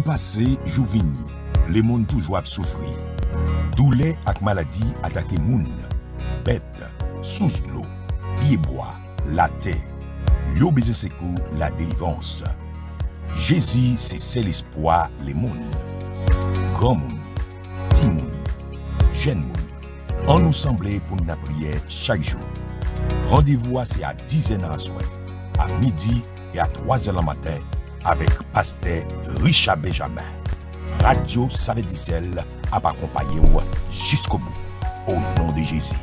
passé, Jouvini, les monde toujours a souffri. Douleur ak maladie attaqué moun, bête, sous l'eau, pied bois, la terre. Yo beze sekou la délivrance. Jésus, c'est seul espoir les mondes. Grand monde, petit monde, jeune monde. On nous semblait pour nous prier chaque jour. Rendez-vous c'est à 10h à soir, à midi et à 3h le matin avec pasteur Richard Benjamin. Radio Savedicel a accompagné jusqu'au bout. Au nom de Jésus.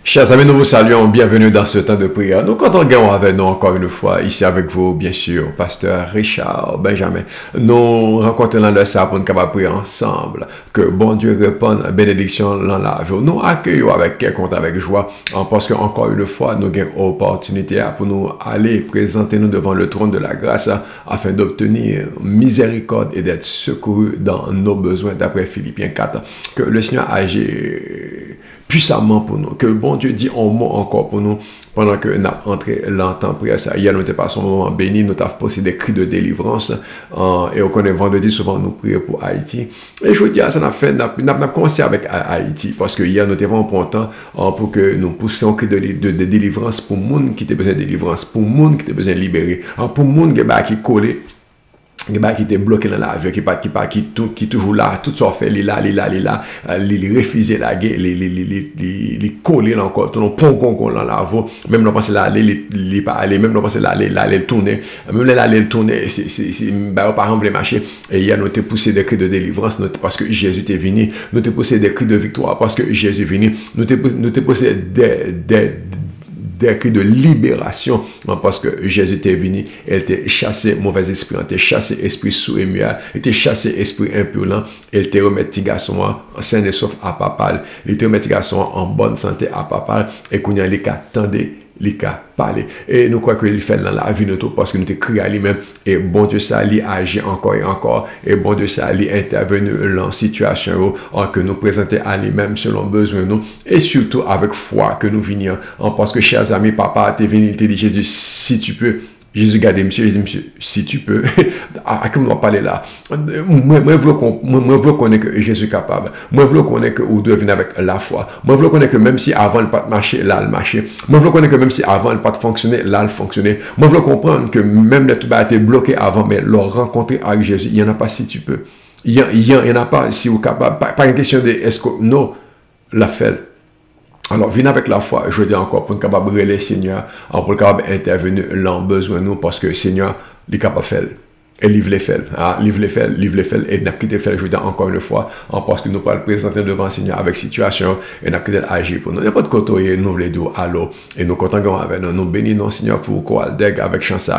Chers amis, nous vous saluons, bienvenue dans ce temps de prière. Nous comptons avec nous encore une fois, ici avec vous, bien sûr, pasteur Richard Benjamin. Nous rencontrons dans le ça pour nous capables prier ensemble, que bon Dieu réponde bénédiction dans la vie. Nous accueillons avec compte avec joie, parce que encore une fois, nous avons opportunité pour nous aller présenter nous devant le trône de la grâce, afin d'obtenir miséricorde et d'être secourus dans nos besoins, d'après Philippiens 4. Que le Seigneur agit puissamment pour nous, que bon Dieu dit un mot encore pour nous pendant que nous avons entré longtemps prière. Hier, nous n'étions pas un moment béni, nous avons posé des cris de délivrance et on connaît vendredi, souvent nous prions pour Haïti. Et je dis, ça n'a fait, nous avons commencé avec Haïti parce que hier, nous étions vraiment contents pour que nous poussions un cri de délivrance pour les gens qui ont besoin de délivrance, pour les gens qui ont besoin de libérer, pour les gens qui collent. Qui était bloqué dans la vie, qui toujours là, tout ça fait, il refusait la guerre, il collait encore, tout le monde dans la voie, même dans là, il pas aller, même dans là, il tourner, même là, il tourner, c'est, par exemple, les marchés, et il y a nous poussé des cris de délivrance, parce que Jésus est venu, nous te poussé des cris de victoire, parce que Jésus est venu, nous te poussé des cris de libération parce que Jésus était venu, il était chassé mauvais esprit, il était chassé esprit sous et muet, il était chassé esprit impur, il était remis petit garçon en sain et sauf à papal, il était remis petit garçon en bonne santé à papal et qu'on y a les cas tendez les cas parler et nous croyons qu'il fait dans la vie de tout parce que nous te crié à lui-même et bon Dieu ça lui agit encore et encore et bon Dieu ça lui intervenu dans situation que nous présenter à lui-même selon besoin nous et surtout avec foi que nous venions parce que chers amis papa t'es venu il te dit Jésus si tu peux Jésus garde monsieur, si tu peux, à qui on va parler là? Moi, je veux connaître que Jésus est capable. Moi, je veux connaître que vous devez venir avec la foi. Moi, je veux connaître que même si avant le pas marcher, là, le marcher. Moi, je veux connaître que même si avant le pas fonctionner, là, le fonctionner. Moi, je veux comprendre que même le tout a été bloqué avant, mais le rencontrer avec Jésus, il n'y en a pas si tu peux. Il y en a pas si vous êtes capable. Pas une question de est-ce que, non, la fait. Alors, venez avec la foi, je dis encore, pour nous capable de le Seigneur, pour nous capable d'intervenir là, besoin de nous, parce que le Seigneur, il est capable de faire. Et livre les faits, livre les faits, et n'a quitté faire, je dis encore une fois, parce que nous pouvons le présenter devant le Seigneur avec situation, et n'a quitté agir pour nous. Il n'y a pas de côté, nous voulons dire allô, et nous comptons avec nous, nous bénissons Seigneur pour quoi, avec chance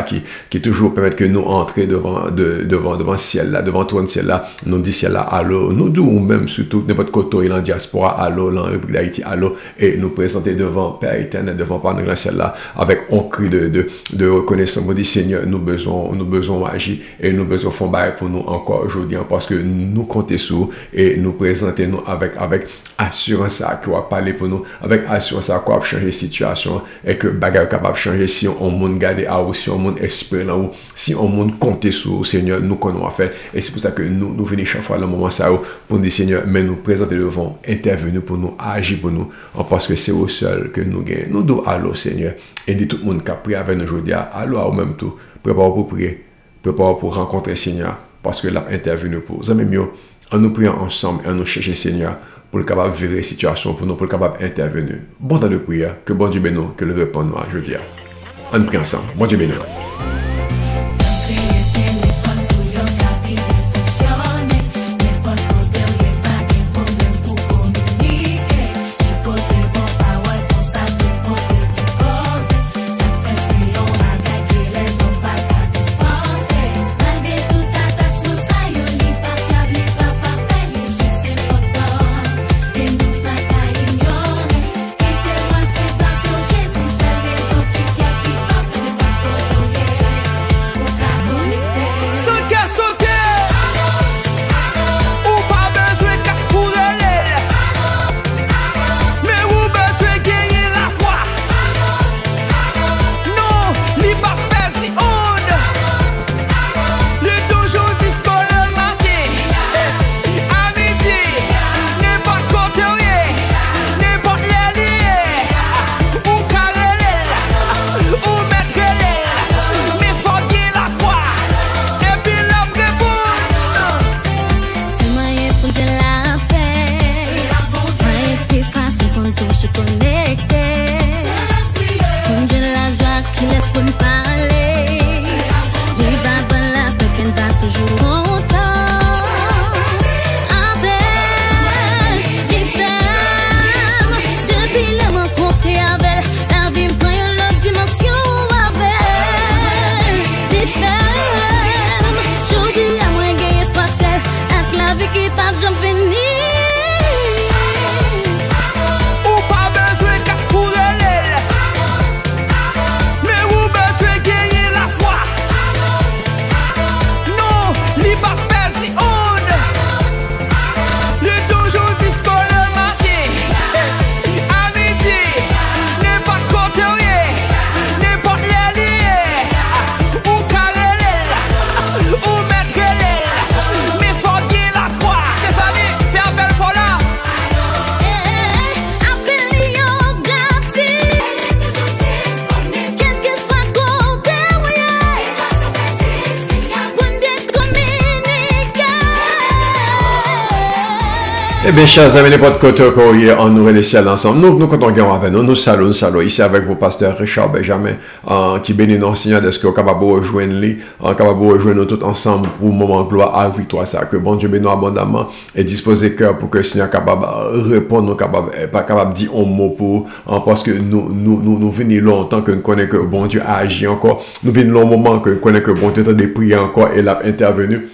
qui toujours permet que nous entrions devant le ciel là, devant le ciel là, nous disons ciel là, allô, nous disons même surtout, n'importe côté, dans la diaspora, allô, dans la République d'Haïti, allô, et nous présenter devant Père éternel, devant Père dans le ciel là, avec un cri de reconnaissance, nous dit Seigneur, nous besoin agir. Et nous besoin de faire pour nous encore aujourd'hui parce que nous comptons sur et nous présentons nous avec assurance à quoi parler pour nous, avec assurance à quoi changer la situation et que bagarre capable de changer si on monde garder à ou si on monde espérer là ou si on monde compter sur le Seigneur nous connaissons à faire et c'est pour ça que nous venons chaque fois le moment ça pour dire Seigneur mais nous présenter devant intervenir pour nous agir pour nous parce que c'est au seul que nous gagnons nous devons aller Seigneur et dit tout le monde qui a prié avec nous aujourd'hui allô au même tout prépare pour prier prépare pour rencontrer le Seigneur parce que là intervenu pour vous amis mieux en nous priant ensemble et en nous chercher Seigneur pour le capable de vivre la situation pour nous pour le capable d'intervenir bon temps de prière que bon Dieu bénisse que le répond nous je dis on prie ensemble bon Dieu bénisse. Eh bien, chers amis, n'importe côté on nous les ciels ensemble. Nous comptons avec nous. Nous saluons ici avec vos pasteurs Richard Benjamin, qui bénit nos Seigneur, est-ce que vous capable de rejoindre lui, capable de rejoindre nous tous ensemble pour le moment gloire à victoire, ça. Que bon Dieu bénisse abondamment et disposer cœur pour que le Seigneur capable de répondre, pas capable de dire un mot pour, parce que nous venons longtemps que nous connaissons que bon Dieu a agi encore. Nous venons long moment que nous connaissons que bon Dieu a des prières encore et l'a intervenu.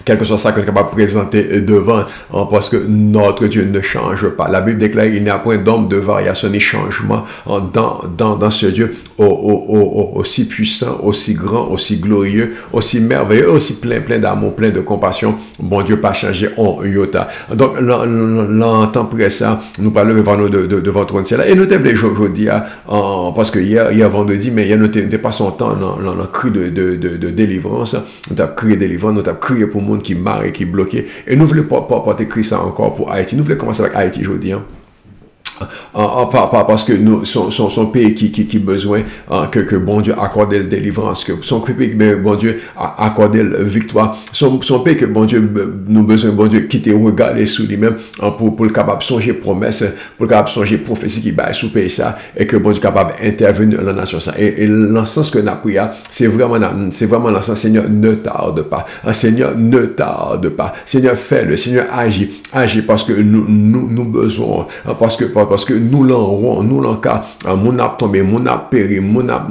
Quelque chose ça qu'on est capable de présenter devant, parce que notre Dieu ne change pas. La Bible déclare qu'il n'y a point d'homme de variation ni changement dans ce Dieu aussi puissant, aussi grand, aussi glorieux, aussi merveilleux, aussi plein d'amour, plein de compassion. Bon Dieu pas changé en iota. Donc, l'entend près ça, nous parlons devant nous de votre trône. Et nous t'avons aujourd'hui, parce que hier vendredi, mais hier nous n'était pas son temps dans le cri de délivrance. Nous avons crié délivrance, nous avons crié pour monde qui marre et qui est bloqué. Et nous voulons pas porter écrit ça encore pour Haïti. Nous voulons commencer avec Haïti aujourd'hui. Parce que nous, son pays qui besoin que bon Dieu accorde la délivrance, que son pays que bon Dieu accorde la victoire, son pays que bon Dieu nous besoin bon Dieu quitter regarder sous lui-même pour le capable songer promesse, pour le capable songer prophétie qui va sous pays ça et que bon Dieu capable intervenir dans la nation ça. Et l'encens que n'a prié, c'est vraiment l'encens. Seigneur, ne tarde pas. Seigneur, ne tarde pas. Seigneur, fais-le. Seigneur, agis parce que nous besoin, parce que nous l'enrons, nous l'encar, mon ap tombé, mon ap péri, mon ap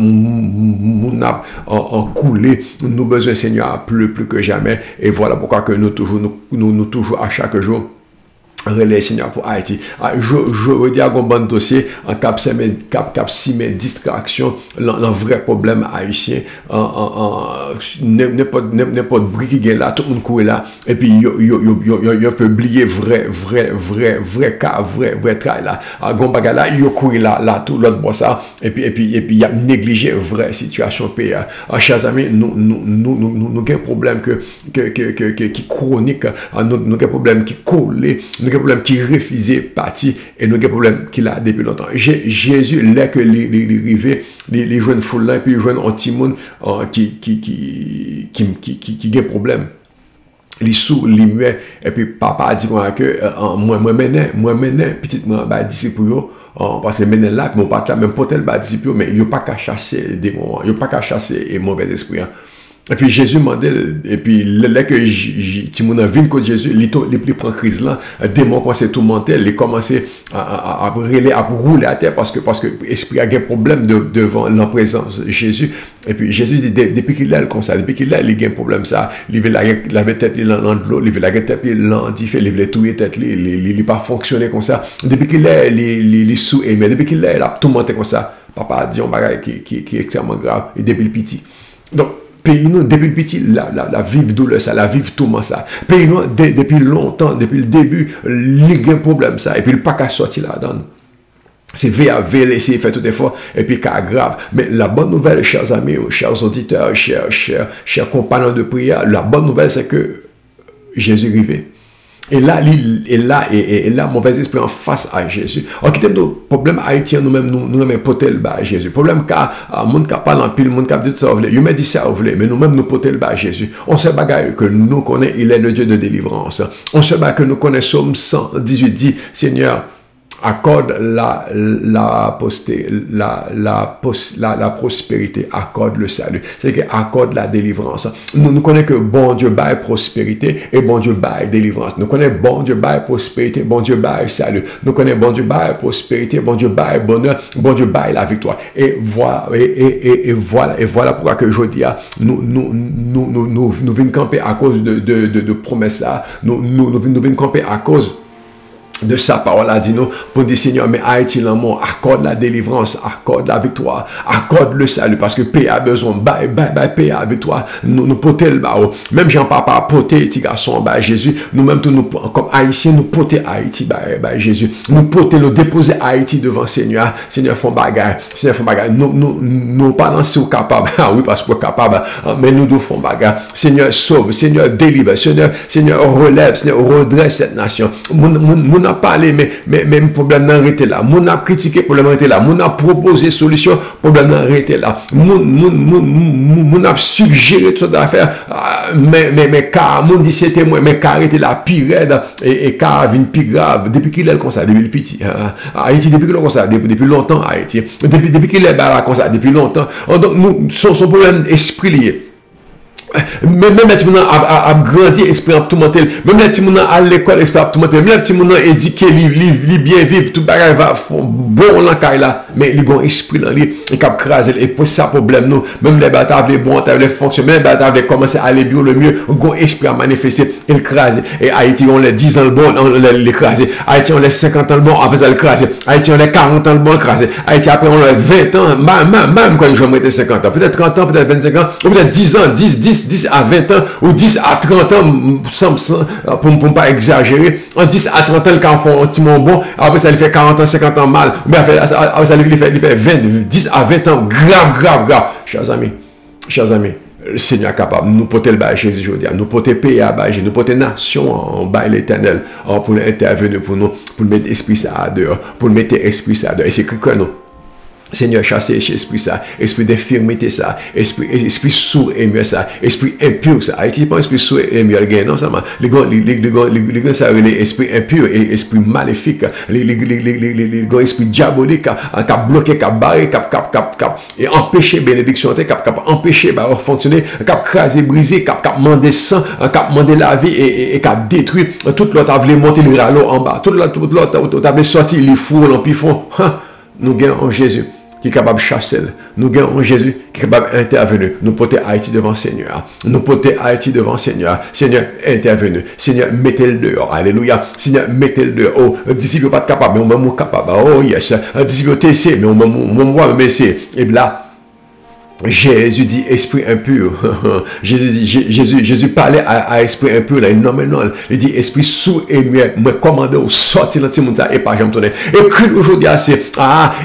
coulé. Nous besoin, Seigneur, plus que jamais. Et voilà pourquoi que nous toujours à chaque jour. Relais Seigneur pour Haïti. Je veux dire un bon dossier en cap distraction, le vrai problème haïtien, n'importe bruit qui est là, tout le monde court là, et puis il peut oublier vrai cas, vrai travail là. Gombaga là, il court là, tout l'autre boss ça, et puis il y a négligé vraie situation pays. Chers amis, nous avons un problème qui chronique, nous avons un problème qui colle, nous avons un problème qui refusait partir et nous avons un problème qui l'a depuis longtemps. Jésus, là que les jeunes foules là, et puis les jeunes anti-monde qui a problème. Les sous, les muets, et puis papa a dit que moi maintenant, petite moi, disciple, parce que maintenant là, mon père là, même pas tel disciple, mais il n'y a pas qu'à chasser des moments, il n'y a pas qu'à chasser les mauvais esprits. Et puis Jésus m'a dit, et puis là que Timon a vu que Jésus, il prend crise là, démon commence à tourmenter, il commence à rouler à terre parce que l'esprit a un problème devant la présence de Jésus. Et puis Jésus dit, depuis qu'il est comme ça, depuis qu'il a un problème ça, il veut la tête dans l'eau, il veut la tête dans il veut tout tête, il n'a pas fonctionné comme ça. Depuis qu'il est, il sous aimé, depuis qu'il est, il a tourmenté comme ça. Papa a dit un bagage qui est extrêmement grave, et depuis le petit. Donc, pays nous, depuis le petit, la vive douleur, ça, la vive tourment, ça. Pays nous, depuis longtemps, depuis le début, il y a un problème, ça. Et puis, le pas qu'à sortir là-dedans. C'est VAV, laisser faire tout effort, et puis qu'à grave. Mais la bonne nouvelle, chers amis, chers auditeurs, chers compagnons de prière, la bonne nouvelle, c'est que Jésus est arrivé. Et là, mauvais esprit en face à Jésus. On quitte nos problèmes haïtiens, nous-mêmes, nous porter le bas à Jésus. Problème car, monde qui parle en pile, monde qui dit ça, il me dit ça, mais nous-mêmes, nous porter le bas à Jésus. On sait bagaille que nous connaissons, il est le Dieu de délivrance. On sait que nous connaissons Somme 118 dit, Seigneur, accorde la prospérité, accorde le salut. C'est que accorde la délivrance. Nous connaissons que bon Dieu baille prospérité et bon Dieu baille délivrance. Nous connaissons bon Dieu baille prospérité, bon Dieu baille salut. Nous connaissons bon Dieu baille prospérité, bon Dieu baille bonheur, bon Dieu baille la victoire. Et voilà pourquoi que je dis, nous venons camper à cause de promesses là. Nous venons camper à cause de sa parole a dit nous pour dire Seigneur, mais Haïti l'amour, accorde la délivrance, accorde la victoire, accorde le salut, parce que pays a besoin, pays a victoire, nous porter le bas, même Jean-Papa porter petit garçon, Jésus, nous-mêmes, nous, comme Haïtiens, nous porter Haïti, Jésus, nous porter, nous déposer Haïti devant Seigneur, font bagarre, nous pas lancer au capable, oui, parce que capable, mais nous devons faire bagarre, Seigneur sauve, Seigneur délivre, Seigneur relève, Seigneur redresse cette nation, a parlé, mais problème n'a arrêté là. Moun a critiqué, problème arrêté là. Moun a proposé solution, problème n'a arrêté là. Moun a suggéré tout ça faire, mais car moun dit c'était moi, mais car arrêté là pire et car vient plus grave depuis qu'il est comme ça, depuis le petit. Haïti depuis qu'il est comme ça, depuis longtemps Haïti. Depuis qu'il est comme ça, depuis longtemps. Donc nous son problème esprit lié. Même les petits gens a grandi, esprit tout mental. Même les petits gens à l'école, esprit tout mental. Même les petits gens éduqués, li bien vivre, tout bagage va bon dans caille là. Mais ils ont esprit dans lui, ils cap craser et pour ça problème nous. Même les batailles les bons, les fonctionner, même les batailles commencer à aller bien le mieux, ont esprit à manifester, il crase. Et Haïti on les 10 ans le bon, on les craser. Haïti on les 50 ans le bon, après ça le craser. Haïti on les 40 ans le bon, craser. Haïti après on les 20 ans, même quand je me 50 ans, peut-être 30 ans, peut-être 25 ans, ou peut-être 10 ans, 10 à 20 ans ou 10 à 30 ans pour ne pas exagérer en 10 à 30 ans le cas font un petit bon après ça lui fait 40 ans 50 ans mal mais après ça lui fait 10 à 20 ans grave chers amis le Seigneur est capable nous porter le bas Jésus aujourd'hui nous porter pays à bas nous porter nation en bas l'éternel pour intervenir pour nous pour mettre esprit ça à dehors pour mettre esprit ça à dehors et c'est que nous Seigneur, chasser esprit ça, esprit d'infirmité ça, esprit sourd et mieux ça, esprit impur ça. Haïti pas esprit sourd et mieux non seulement les gars ça les esprit impur et esprit maléfique, les esprit diabolique qui bloqué, qui barré, qui et empêcher bénédiction, qui empêcher fonctionner, qui craser, briser, qui demander sang, qui demander la vie et qui détruit tout l'autre a voulu monter le râleau en bas, tout l'autre a sorti les fours en pifon. Nous gagnons en Jésus qui est capable de chasser. Nous gagnons en Jésus qui est capable d'intervenir. Nous porter Haïti devant le Seigneur. Nous porter Haïti devant le Seigneur. Seigneur, intervenez. Seigneur, mettez-le dehors. Alléluia. Seigneur, mettez-le dehors. Oh, disciples pas capable, mais on même capable. Oh, yes. Disciples t'essayent, mais on même essayer. Et là, Jésus dit esprit impur. Jésus parlait à esprit impur là, non mais non, il dit esprit sourd et muet, me commander au sortir dans ce monde et pas jamais tourner. Et cri aujourd'hui c'est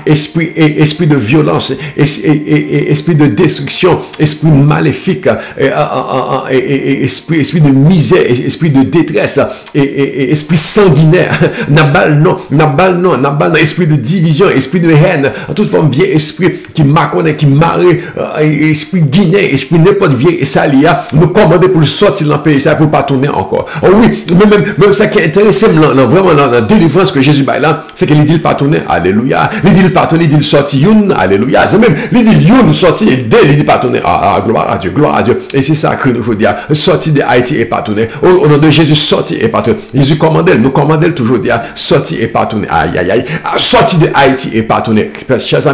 esprit de violence, esprit de destruction, esprit maléfique, esprit de misère, esprit de détresse, et esprit sanguinaire, nabal non, esprit de division, esprit de haine, en toute forme vieux esprit qui marconne, qui marre esprit guinéen, esprit n'importe vieille salia, nous commander pour le sortir dans le pays, ça pour pas tourner encore. Oh oui, même ça qui est intéressant, vraiment dans la délivrance que Jésus bat là, c'est qu'il dit le pas tourner, alléluia. Il dit le pas tourner, il dit le sortir, alléluia. C'est même, il dit le sortir, il dit pas tourner, gloire à Dieu. Et c'est ça que nous voulons dire, sortir de Haïti et pas tourner. Au nom de Jésus, sortir et pas tourner. Jésus commandait, nous commandait toujours dire, sortir et pas tourner. Aïe. Sortir de Haïti et pas tourner. Chers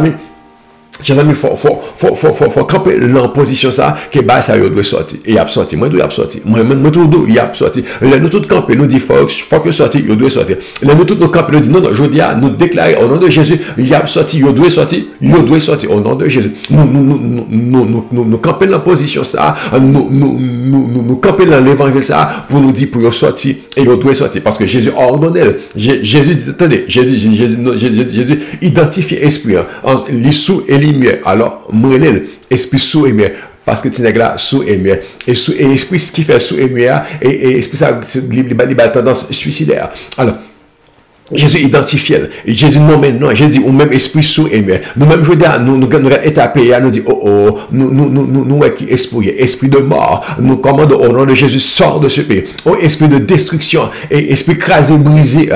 amis, faut camper l'imposition ça que bah ça doit sortir et y a sorti moi doit sortir moi tout y a sorti là nous tout camper nous dit faut que sortir il doit sortir là nous tout nous camper nous dit non je dis nous déclarer au nom de Jésus il y a sorti il doit sortir au nom de Jésus nous camper l'imposition ça nous camper dans l'évangile ça pour nous dire pour sortir et il doit sortir parce que Jésus a ordonné Jésus dit attendez Jésus identifie esprit en l'issue et lumière. Alors, moi, esprit sous et mieux. Parce que tu n'es là sous et mieux. Et esprit, ce qui fait sous et mieux, et esprit, ça, il a tendance suicidaire. Alors, Jésus identifie, Jésus non mais non, Jésus dit ou même esprit sous et mieux. Nous-mêmes, je dis, nous étapés, nous dit, nous, qui esprit de mort, nous commandons au nom de Jésus, sort de ce pays. Oh, esprit de destruction, et esprit crasé, brisé,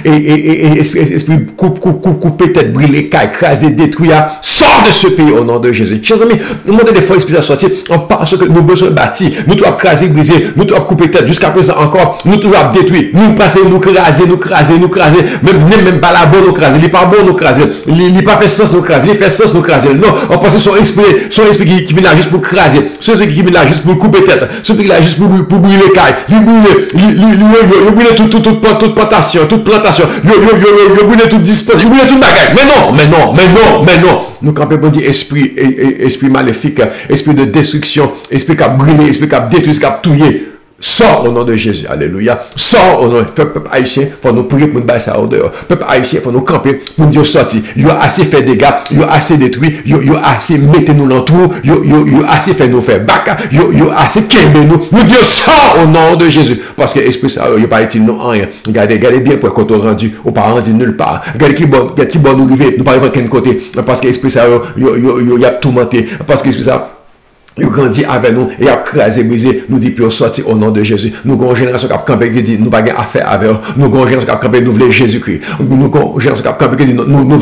et esprit coupé, tête brûlée, crasé, détruit, sort de ce pays au nom de Jésus. Chers amis, nous demandons des fois l'esprit à sortir, parce que nous besoin de bâtir, nous toujours crasé, brisé, nous toujours coupé tête, jusqu'à présent encore, nous toujours détruit, nous passer, nous craser, même pas la bonne nous craser, il n'est pas bon nous craser, il n'est pas fait sens nous craser, il fait sens nous craser. Non, on pense son esprit qui vient là juste pour craser, son esprit qui vient là juste pour couper tête, son esprit qui vient là juste pour brûler les cailles, il brûle toute plantation, il brûle toute disposition, il brûle toute bagaille. Mais non. Nous campons pour dire esprit maléfique, esprit de destruction, esprit qui a brûlé, esprit qui a détruit, qui a tué. Sors au nom de Jésus. Alléluia. Sors au nom de peuple haïtien pour nous prier pour nous baisser au dehors. Peuple haïtien pour nous camper, pour nous dire sortir. Il a assez fait des dégâts, il a assez détruit, il a assez mettez nous dans le trou, il a assez fait nous faire bac, il a assez quémé nous. Nous dire sors au nom de Jésus. Parce que l'Esprit Saint, il n'a pas été nous en rien. Regardez bien pour qu'on rendu, ou pas rendu nulle part. Regardez qui bon nous arriver, nous pas arriver de quel côté. Parce que l'Esprit Saint, il a tout monté. Parce que l'Esprit Saint, il grandit avec nous et a crasé, brisé, nous dit puis sortir au nom de Jésus. Nous avons une génération qui a campé qui dit nous pas affaire avec eux. Nous avons une génération qui a campé nous voulons Jésus-Christ. Nous avons une génération qui a campé qui dit nous voulons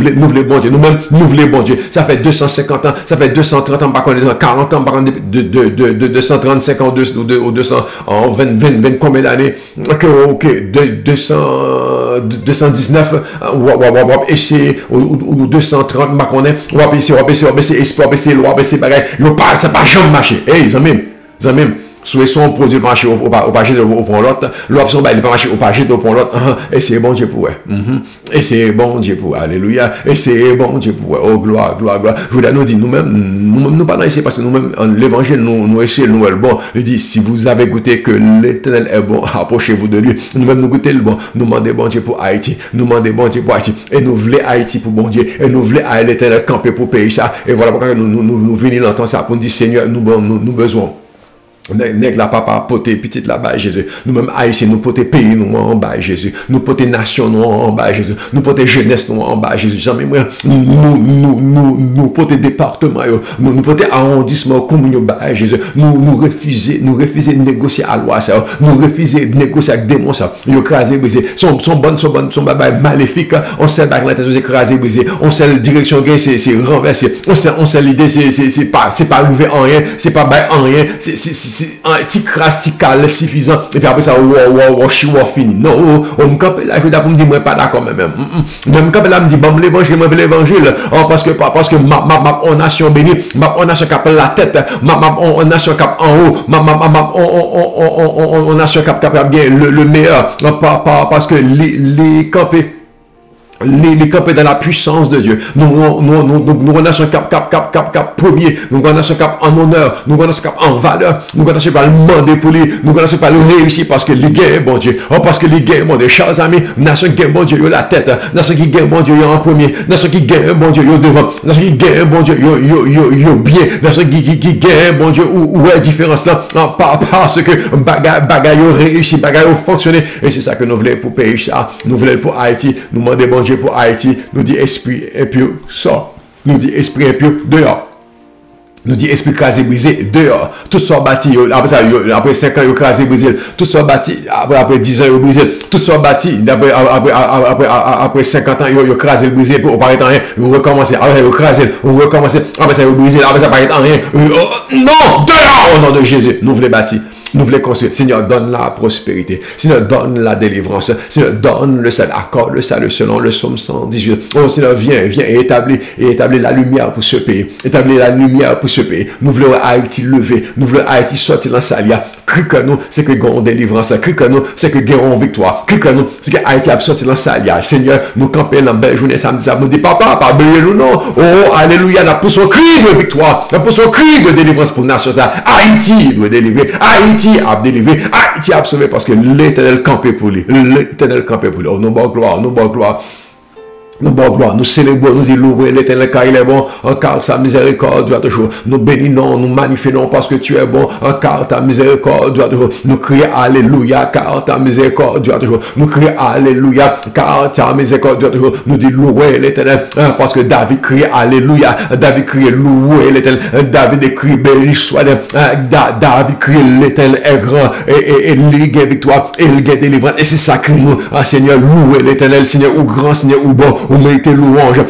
bon Dieu. Nous-mêmes nous voulons bon Dieu. Ça fait 250 ans, ça fait 230 ans, par contre 40 ans, par contre de 235 ans ou 200 en 20 combien d'années que 219 et c'est ou 230 par contre on va baisser espoir baisser loi baisser bagaille. Ça pas marché. Hey, Zamim, soit son produit marché au page de au point l'autre, l'option il pas marché au page de au point l'autre. Et c'est bon Dieu pour et c'est bon Dieu pour alléluia. Et c'est bon Dieu pour oh gloire. Je voudrais nous dire nous-mêmes nous pas ici parce que nous-mêmes l'évangile nous essayons nous le bon. Il dit si vous avez goûté que l'Éternel est bon, approchez-vous de lui. Nous-mêmes nous goûter le bon. Nous demandons bon Dieu pour Haïti. Nous demandons bon Dieu pour Haïti. Et nous voulons Haïti pour bon Dieu. Et nous voulons à l'Éternel camper pour payer ça. Et voilà pourquoi nous venons l'entendre ça pour nous dire Seigneur nous besoin. Nègre la papa poté petite là-bas Jésus. Nous-mêmes haïtiens nous poté pays nous en bas Jésus. Nous poté nation nous en bas Jésus. Nous poté jeunesse nous en bas Jésus. Jamais moi nous poté département nous poté arrondissement commune bas Jésus. Nous refuser de négocier à loi ça. Nous refuser de négocier avec démon ça. Yo crasé brisé. Son baba maléfique. On sait bac la tête écrasé brisé. On sait la direction gain c'est renversé. On sait l'idée c'est pas arrivé en rien, c'est pas bail en rien, c'est un petit crastical suffisant et puis après ça fini non on me campe là je vais me dire moi pas d'accord même campe là me dit bon l'évangile parce que ma on nation béni ma on nation cap la tête ma on nation cap en haut on nation cap bien le meilleur parce que les camper les camper dans la puissance de Dieu. Nous connaissons cap premier. Nous connaissons cap en honneur. Nous connaissons cap en valeur. Nous connaissons pas le demander pour lui. Nous connaissons pas le réussir parce que les gains bon Dieu. Parce que les gains bon Dieu. Chers amis, nation qui gagne bon Dieu, yo la tête. Nation qui gagne bon Dieu, yo en premier. Nation qui gagne bon Dieu, yo devant. Nation qui gagne bon Dieu, yo bien. Nation qui gagne bon Dieu, où est la différence là? Parce que bagaille yo réussi, bagaille yo fonctionné. Et c'est ça que nous voulons pour pays ça. Nous voulons pour Haïti. Nous demandons bon Dieu pour Haïti, nous dit esprit impur sort, nous dit esprit impur dehors, nous dit esprit crasé brisé dehors, tout soit bâti après 5 ans crasé brisé, tout soit bâti après 10 ans brisé, tout soit bâti après 50 ans crasé brisé pour paraître en rien, vous recommencez après crasé, vous recommencez après ça brisé, après ça paraît en rien, non dehors au nom de Jésus, nous voulons bâtir. Nous voulons construire. Seigneur, donne la prospérité. Seigneur, donne la délivrance. Seigneur, donne le salut. Accorde le salut selon le psaume 118. Oh Seigneur, viens et établis la lumière pour ce pays. Établis la lumière pour ce pays. Nous voulons Haïti lever. Nous voulons Haïti sortir dans sa lia. Crie que nous, c'est que nous délivrance. Crie que nous, c'est que nous victoire. Crie que nous, c'est que Haïti a sorti dans sa lia. Seigneur, nous campons dans belle journée samedi. Nous dit, papa, pas oublier nous, non. Oh, alléluia, nous poussons cri de victoire. Nous poussons cri de délivrance pour nation. Haïti doit délivrer. Haïti a délivré, Haïti a sauvé parce que l'Éternel campait pour lui. L'Éternel campait pour lui. Oh, nous bon gloire. Nous célébrons, nous disons louer l'Éternel car il est bon, car sa miséricorde dure toujours. Nous bénissons, nous magnifions parce que tu es bon, car ta miséricorde dure toujours. Nous crions alléluia, car ta miséricorde dure toujours. Nous crions alléluia, car ta miséricorde dure toujours. Nous disons louer l'Éternel parce que David crie alléluia, David crie louer l'Éternel, David crie béni soit David crie l'Éternel est grand et il gagne victoire et il gagne délivrance. Et c'est ça que nous, Seigneur, louer l'Éternel, Seigneur, ou grand, Seigneur, ou bon. Vous mettez louange, et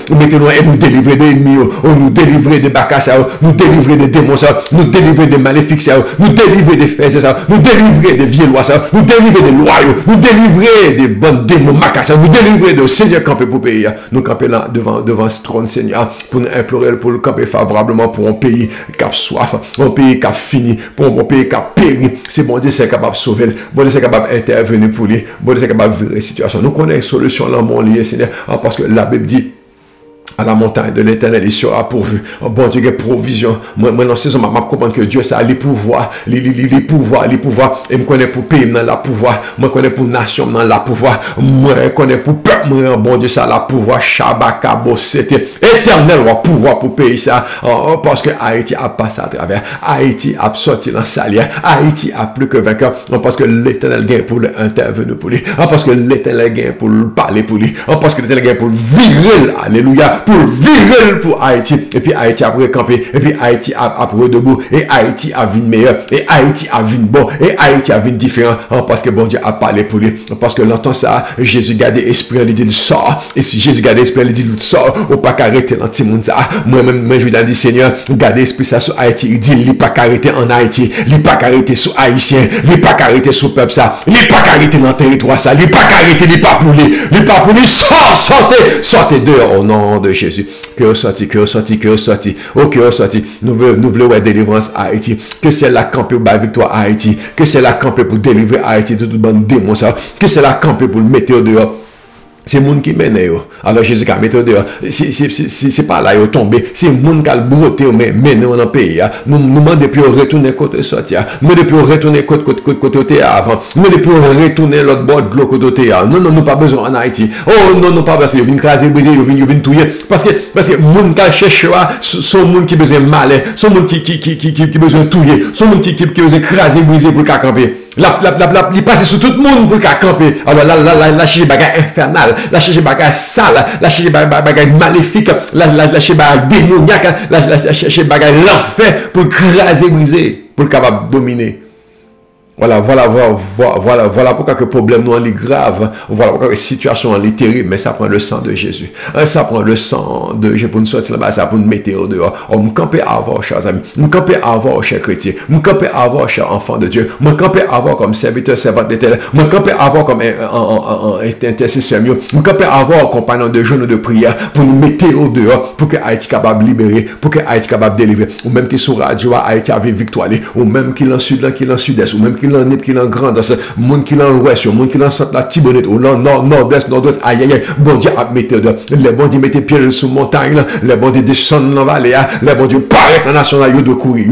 nous délivrer des ennemis, nous délivrer des bacasses, nous délivrer des démons, nous délivrer des maléfiques, nous délivrer des fesses, nous délivrer des vielois, nous délivrer des loyaux, nous délivrer des bonnes démons macasses, nous délivrer de Seigneur camper pour pays. Nous camper là devant ce trône, Seigneur, pour nous implorer, pour le camper favorablement pour un pays qui a soif, un pays qui a fini, pour un pays qui a péri. C'est bon Dieu, c'est capable de sauver, bon Dieu, c'est capable d'intervenir pour lui, bon Dieu, c'est capable de vivre la situation. Nous connaissons la solution là, mon lié, Seigneur, parce que la Bible dit À la montagne de l'Éternel, il sera pourvu. Oh, bon Dieu, provision. Moi, dans saison, je comprends que Dieu, ça a les pouvoirs. Les pouvoirs. Et je connais pour pays, dans la pouvoir. Moi, je connais pour nation, dans la pouvoir. Moi, je connais pour peuple. Moi, bon Dieu, ça a la pouvoir. Shabakabo, c'était éternel, ou pouvoir pour pays, ça. Parce que Haïti a passé à travers. Haïti a sorti dans sa lière. Haïti a plus que vainqueur. Parce que l'Éternel gagne pour l'intervenir pour lui. Parce que l'Éternel gagne pour le parler pour lui. Parce que l'Éternel gagne pour le virer. Alléluia. Pour virer pour Haïti. Et puis Haïti a campé. Et puis Haïti a debout. Et Haïti a vu meilleur. Et Haïti a vu bon. Et Haïti a vu différent. Parce que bon Dieu a parlé pour lui. Parce que l'entend ça, Jésus garde l'esprit, il dit, il sort. Et si Jésus garde l'esprit, il dit, il sort. Ou pas qu'arrêter l'anti-monde ça. Moi-même, je lui dis, Seigneur, garde l'esprit ça sur Haïti. Il dit, il pas qu'arrêter en Haïti. Il pas qu'arrêter sur Haïtien. Il pas qu'arrêter sur peuple ça. Il pas qu'arrêter dans le territoire ça. Il pas qu'arrêter, il pas pour lui. Il pas pour lui. Sortez dehors au nom de Jésus. Que ressorti. Oh, que ressorti. Nous voulons la délivrance à Haïti. Que c'est la campée pour la victoire à Haïti. Que c'est la campée pour délivrer Haïti de toute bonne démon ça. Que c'est la campée pour le mettre dehors. C'est le monde qui mène. Alors Jésus a mis dehors. C'est pas là, il est tombé. C'est le monde qui a broté, mais mène dans le pays. Nous demandons depuis retourner côté sortir. Nous depuis retourner côté avant. Nous depuis retourner l'autre bord de l'autre côté. Non, nous pas besoin en Haïti. Oh, non, pas parce que vient craser, briser, vient touiller. Parce que le monde qui cherche, son monde qui besoin mal, son monde qui besoin touiller, son monde qui besoin craser, briser pour camper. Il passe sur tout le monde pour camper. Alors la cherche bagarre infernale, la cherche bagarre sale, la cherche bagarre maléfique, la cherche bagarre démoniaque, la cherche bagarre l'enfer pour craser, briser, pour capable dominer. Voilà pourquoi que le problème nous est grave. Voilà pourquoi que la situation est terrible. Mais ça prend le sang de Jésus. Ça prend le sang de Jésus pour nous sortir là-bas. Ça pour nous mettre au dehors. On me camper à avoir, chers amis. On me camper à avoir, chers chrétiens. On me camper à avoir, chers enfants de Dieu. On me camper à avoir comme serviteur, servante de l'Éternel. On me camper à avoir comme intercesseur. On me camper à avoir compagnon de jeûne de prière pour nous mettre au dehors. Pour que Haïti capable de libérer. Pour que Haïti capable de délivrer. Ou même qui sur radio, Haïti avait victoire. Ou même qui en sud, qui en sud-est. Ou même qui en est, qui en grandesse, monde qui en ouest, monde qui en centre la Tibonite, ou nord, nord-est, nord-ouest, aïe, bon Dieu a mis dedans. Les bon Dieu mettez pied sous montagne, les bon Dieu descendent dans la vallée, les bon Dieu paraît en nation, yo doit courir.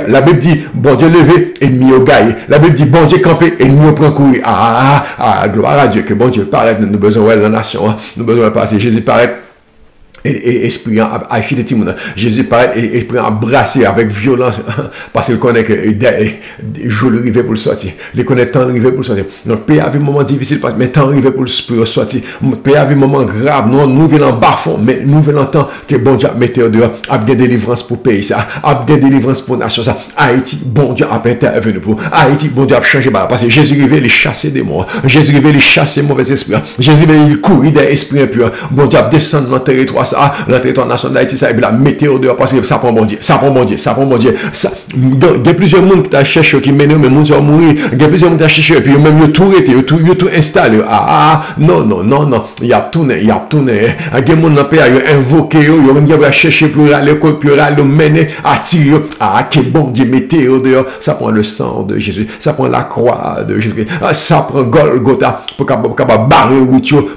La Bible dit, bon Dieu levé, ennemi au gagne. La Bible dit, bon Dieu campé, ennemi au prend courir. Gloire à Dieu, que bon Dieu paraît, nous besoin de la nation, nous besoin de passer. Jésus paraît. Et esprit à acheter des Jésus paraît et esprit à brasser avec violence parce qu'il connaît que jour arrivé pour le sortir. Il connaît temps arrivé pour le sortir. Notre pays a vu un moment difficile mais temps arrivé pour le sortir. Notre pays a vu un moment grave. Nous venons en bas fond mais nous venons en temps que bon Dieu a mis dehors. A bien délivrance pour pays ça. A bien délivrance pour nation ça. Haïti, bon Dieu a intervenu pour. Haïti, bon Dieu a changé parce que Jésus arrivé les chasser des morts. Jésus arrivé les chasser mauvais esprits. Jésus arrivé courir des esprits impurs. Bon Dieu a descendu dans le territoire. Le territoire national d'Haïti, ça, et puis la météo dehors, parce que ça prend bon Dieu. Il y a plusieurs monde qui t'a cherché, qui mènent, mais monde sont mourir. Il y a plusieurs monde qui t'a cherché, et puis même, ils ont tout été, ils ont tout installé. Non. Il y a tourné. Il y a des monde dans le pays, ils ont invoqué, ils ont cherché pour aller, mener, attirer. Que bon Dieu, météo dehors. Ça prend le sang de Jésus. Ça prend la croix de Jésus. Ça prend Golgotha, pour capable barrer,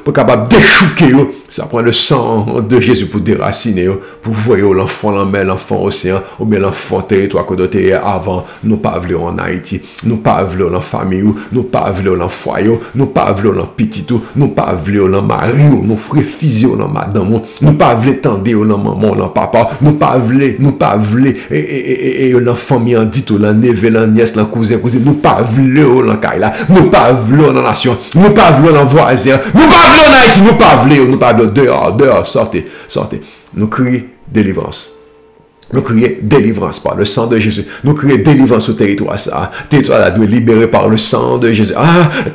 pour capable déchouquer. Ça prend le sang de Jésus pour déraciner, pour voir l'enfant la mer, l'enfant océan, ou bien l'enfant territoire que d'autres avant. Nous pas voulons en Haïti, nous pas voulons en famille, nous pas voulons en foyer, nous pas voulons en petit, nous pas voulons en mari, nous frères physio en madame, nous pas voulons tendre en maman, en papa, nous pas voulons et en famille en dit, en neveu, en nièce, en cousin, nous pas voulons en caille, nous pas voulons en nation, nous pas voulons en voisin, nous pas voulons en Haïti, nous pas voulons dehors, sortez. Nous crions délivrance. Nous crions délivrance par le sang de Jésus. Nous crions délivrance au territoire ça. Territoire ça doit libérer par le sang de Jésus.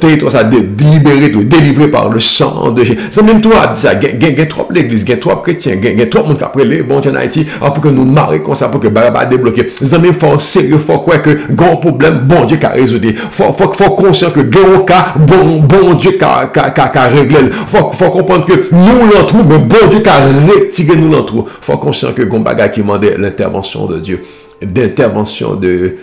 Territoire ça doit libérer, doit délivrer par le sang de Jésus. C'est même toi dit ça. Il y a trop l'église, il y a trop chrétiens, il y a trop monde qui après les bon Dieu en Haïti pour que nous marions comme ça, pour que Baraba débloquer. C'est même fort sérieux, faut croire que grand problème, bon Dieu qui a résolu. Faut conscient que grand cas, bon Dieu qui a réglé. Faut comprendre que nous l'entrons, mais bon Dieu qui a retiré nous l'entrons. Faut conscient que grand bagage qui demandait l'intervention de Dieu. d'intervention de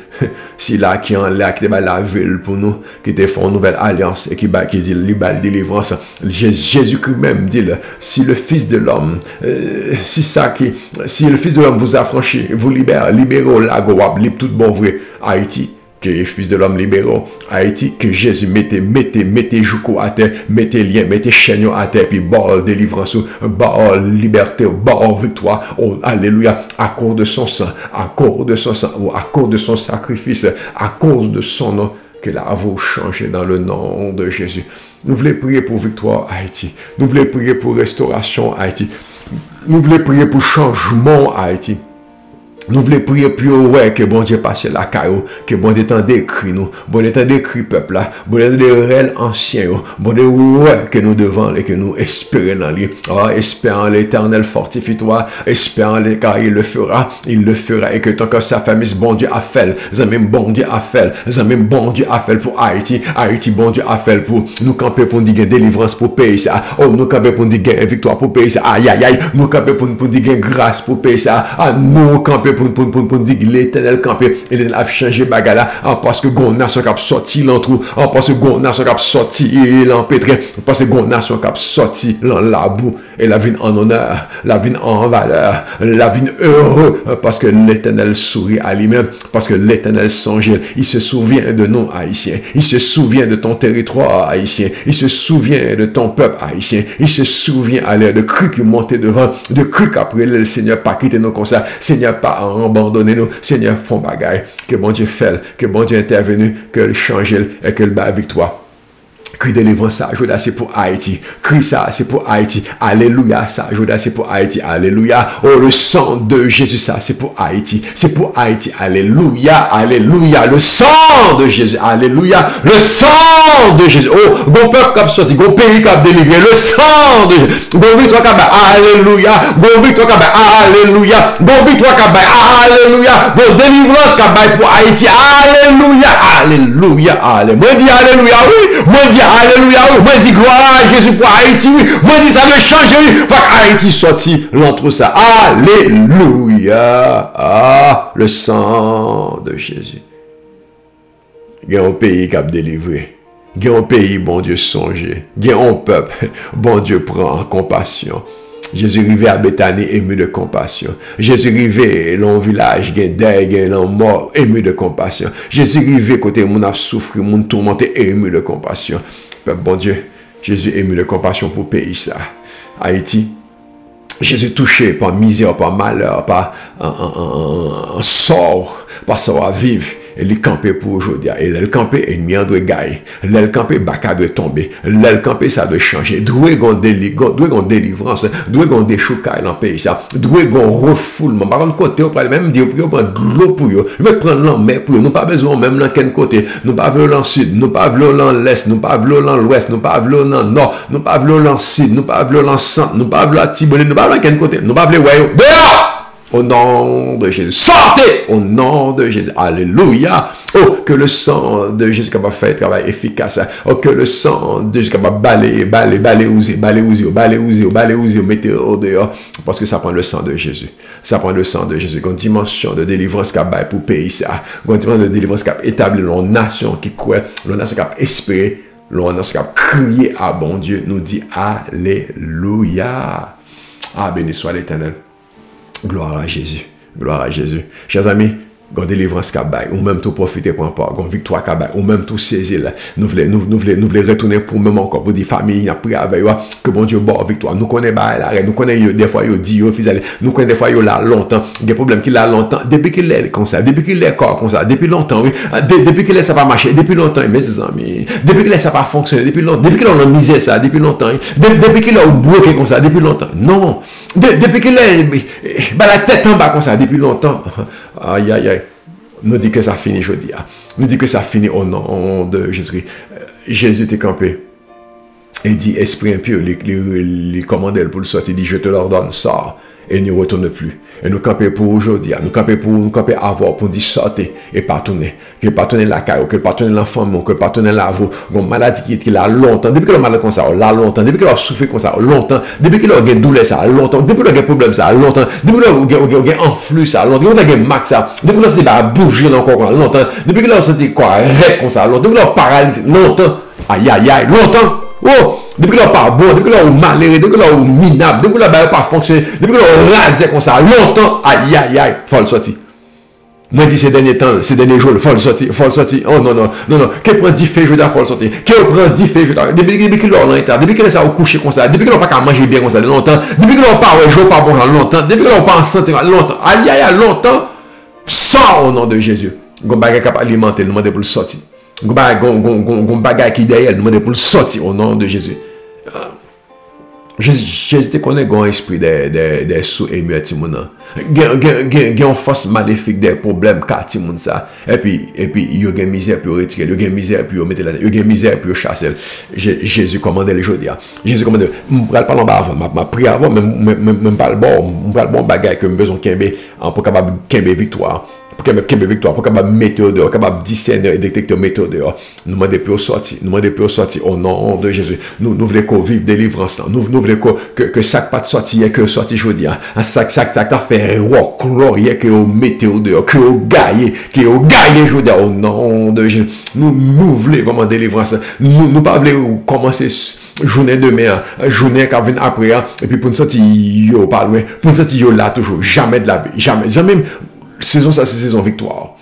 si là qui en là qui était la ville pour nous, qui était fait une nouvelle alliance et qui dit la délivrance. Jésus-Christ même dit si le Fils de l'homme si le Fils de l'homme vous affranchit, vous libérez la goab, libre tout bon vrai Haïti. Que le Fils de l'homme libéré Haïti, que Jésus mettez jouko à terre, mettez lien, mettez chaînon à terre, puis bord délivrance, bord liberté, bord victoire, oh, alléluia, à cause de son sang, à cause de son sang, à cause de son sacrifice, à cause de son nom, que la vous changez dans le nom de Jésus. Nous voulons prier pour victoire Haïti, nous voulons prier pour restauration Haïti, nous voulons prier pour changement Haïti. Nous voulons prier pour ouais, que bon Dieu passe la caillou, que bon Dieu t'en décrit nous, bon Dieu t'en décrit peuple là, bon Dieu des réels anciens, bon Dieu ouais, que nous devons et que nous espérons dans lui. Oh, espérant l'Éternel fortifie-toi, espérant le car il le fera, et que tant que sa famille, bon Dieu a fait, même bon Dieu a fait, même bon Dieu a fait pour Haïti, bon Dieu a fait pour nous camper pour dire délivrance pour pays ça, oh nous camper pour dire victoire pour pays ça, aïe aïe aïe, nous camper pour dire grâce pour pays ça, nous camper pour dire que l'Éternel campé, il a changé bagala, parce que gon nation qui a sorti l'entrou, parce que gon nation qui a sorti l'empêtré, parce que gon nation qui a sorti la boue, et la vie en honneur, la vie en valeur, la vie heureux, parce que l'Éternel sourit à lui-même, parce que l'Éternel songe, il se souvient de nous haïtiens, il se souvient de ton territoire haïtien, il se souvient de ton peuple haïtien, il se souvient à l'air de cris qui montaient devant, de cris qu'après le Seigneur pas quitter nos comme ça, Seigneur pas abandonner nous, Seigneur font bagaille, que bon Dieu fait, que bon Dieu intervenu, que le change et que le bat victoire. Cri délivrance, ça, Joda, c'est pour Haïti. Cri ça, c'est pour Haïti. Alléluia, ça, Joda, c'est pour Haïti. Alléluia. Oh, le sang de Jésus, ça, c'est pour Haïti. C'est pour Haïti. Alléluia, alléluia. Le sang de Jésus. Alléluia. Le sang de Jésus. Oh, bon peuple qui a sorti, bon pays qui a délivré. Le sang de Jésus. Bon victoire qui a alléluia. Bon victoire qui a alléluia. Bon victoire qui a alléluia. Bon délivrance qui a pour Haïti. Alléluia. Alléluia. Alléluia. Moi, dis alléluia, oui. Moi, dis alléluia, oui. Moi, dis gloire à Jésus pour Haïti, oui. Moi, dis ça de changer, oui. Faut que Haïti sorti l'entre ça. Alléluia. Ah, le sang de Jésus. Il y a un pays qui a délivré. Il y a un pays, bon Dieu, songé. Il y a un peuple, bon Dieu, prend en compassion. Jésus arrivé à Bethanie, ému de compassion. Jésus arrivé dans le village, il y a un mort, ému de compassion. Jésus arrivé côté mon a souffert, mon tourmenté, ému de compassion. Peuple bon Dieu, Jésus ému de compassion pour le pays ça. Haïti, Jésus touché par misère, par malheur, par un sort, par savoir vivre. Et il campé pour aujourd'hui. Et le campé, ennemi doit gagner. Le campé, baka doit tomber. Le campé, ça doit changer. Doit gon délivrance. Doit gon déchoucaille dans le pays. Doit gon refoulement. Par contre, côté, on peut même dire, pour prendre de l'eau pour eux. Ils veulent prendre l'en mer pour eux. Nous pas besoin même dans quel côté. Nous pas voulons dans le sud. Nous pas voulons dans l'est. Nous pas voulons dans l'ouest. Nous pas voulons dans le nord. Nous pas voulons dans le sud. Nous pas voulons dans le centre. Nous pas voulons à Tibonite. Nous pas voulons dans quel côté. Nous pas voulons, ouais, dehors! Au nom de Jésus. Sortez au nom de Jésus. Alléluia. Oh, que le sang de Jésus capable de faire un travail efficace. Oh, que le sang de Jésus capable de balayer, mettez au dehors. Parce que ça prend le sang de Jésus. Ça prend le sang de Jésus. Une dimension de délivrance capable pour le pays. Une dimension de délivrance capable établir une nation qui croit, une nation capable espérer, une nation capable crier à bon Dieu. Nous dit Alléluia. Ah, béni soit l'Éternel. Gloire à Jésus. Gloire à Jésus. Chers amis, gon délivrance kabay, ou même tout profiter pour un part, gon victoire kabay, ou même tout saisir là. Nous voulons retourner pour même encore pour dire famille, après avec que bon Dieu bon victoire. Nous connaissons ba la, nous connaissons des fois yo dit yo fils, nous connaissons des fois yo là longtemps, des problèmes qu'il a longtemps, depuis qu'il est comme ça, depuis qu'il est corps comme ça, depuis longtemps, oui, depuis qu'il est ça pas marcher, depuis longtemps mes amis, depuis qu'il est ça pas fonctionner, depuis longtemps, depuis qu'il a misé ça, depuis longtemps, depuis qu'il a bloqué comme ça, depuis longtemps. Non, depuis qu'il est la tête en bas comme ça, depuis longtemps. Aïe aïe aïe. Nous dit que ça finit aujourd'hui. Nous dit que ça finit au nom de Jésus. Jésus t'est campé. Il dit, esprit impur, les commandait pour le sortir. Il dit, je te l'ordonne, sors. Et ne retourne plus. Et nous camper pour aujourd'hui, nous camper avoir pour dire sortir et pas tourner. Que pas tourner la caille, que pas tourner l'enfant, que pas tourner la voix. Une maladie qui est là longtemps. Depuis que le malade comme ça, là longtemps. Depuis que le souffre comme ça, longtemps. Depuis que le a douleur ça, longtemps. Depuis que le a problème ça, longtemps. Depuis que le a enflux ça, longtemps. Depuis que le a max ça. Depuis que le a bouger encore longtemps. Depuis que le a senti quoi, rêve comme ça, longtemps. Depuis que le a paralysé, longtemps. Aïe, aïe, aïe, longtemps. Oh, depuis que l'on pas bon, depuis que l'on malheureux, depuis que l'on minable, depuis que l'on n'a pas fonctionné, depuis que l'on rasé comme ça, longtemps, aïe, aïe, aïe, faut le sortir. Moi, je dis ces derniers temps, ces derniers jours, faut le sortir. Oh non, non, non, non, qu'elle prend 10 faits, je dois, faut le sortir. Qu'elle prend 10 faits, je dois, depuis que l'on est état, depuis que l'on s'est couché comme ça, depuis que l'on n'a pas manger bien comme ça, longtemps, depuis que l'on pas jouer pas bon, longtemps, depuis que l'on pas en santé, longtemps, aïe, aïe, aïe, longtemps, sors au nom de Jésus. Gon bagay capable alimenter, nous demander pour le sortir. Gon bagay qui derrière, nous demander pour le sortir au nom de Jésus. Jésus te connaît un esprit des sous et mieux timona. Une force maléfique des problèmes car timon ça. Et puis il y a une misère pour retirer, il y a une misère pour mettre là, il y a une misère pour chasser. Jésus commandait les jours dire. Jésus commandait. Je ne parle pas en bas avant, m'a prié avant, mais parle bon bagage que besoin kembe pour capable kembe victoire. Pour capable victoire, pour capable mettre dehors, capable discerner et détecter méthode dehors. Nous demandons pour sortir, au nom de Jésus. Nous voulons vivre délivrance là. Nous voulons que chaque pas de sortie que sortie aujourd'hui. Chaque ta fait gloire que au météo dehors, que au gagne aujourd'hui au nom de Jésus. Nous voulons vraiment délivrance. Nous pas voulons commencer journée demain, journée qui vient après et puis pour nous sortir yo pas loin, pour nous sortir yo là toujours, jamais de la vie, jamais saison ça c'est saison victoire.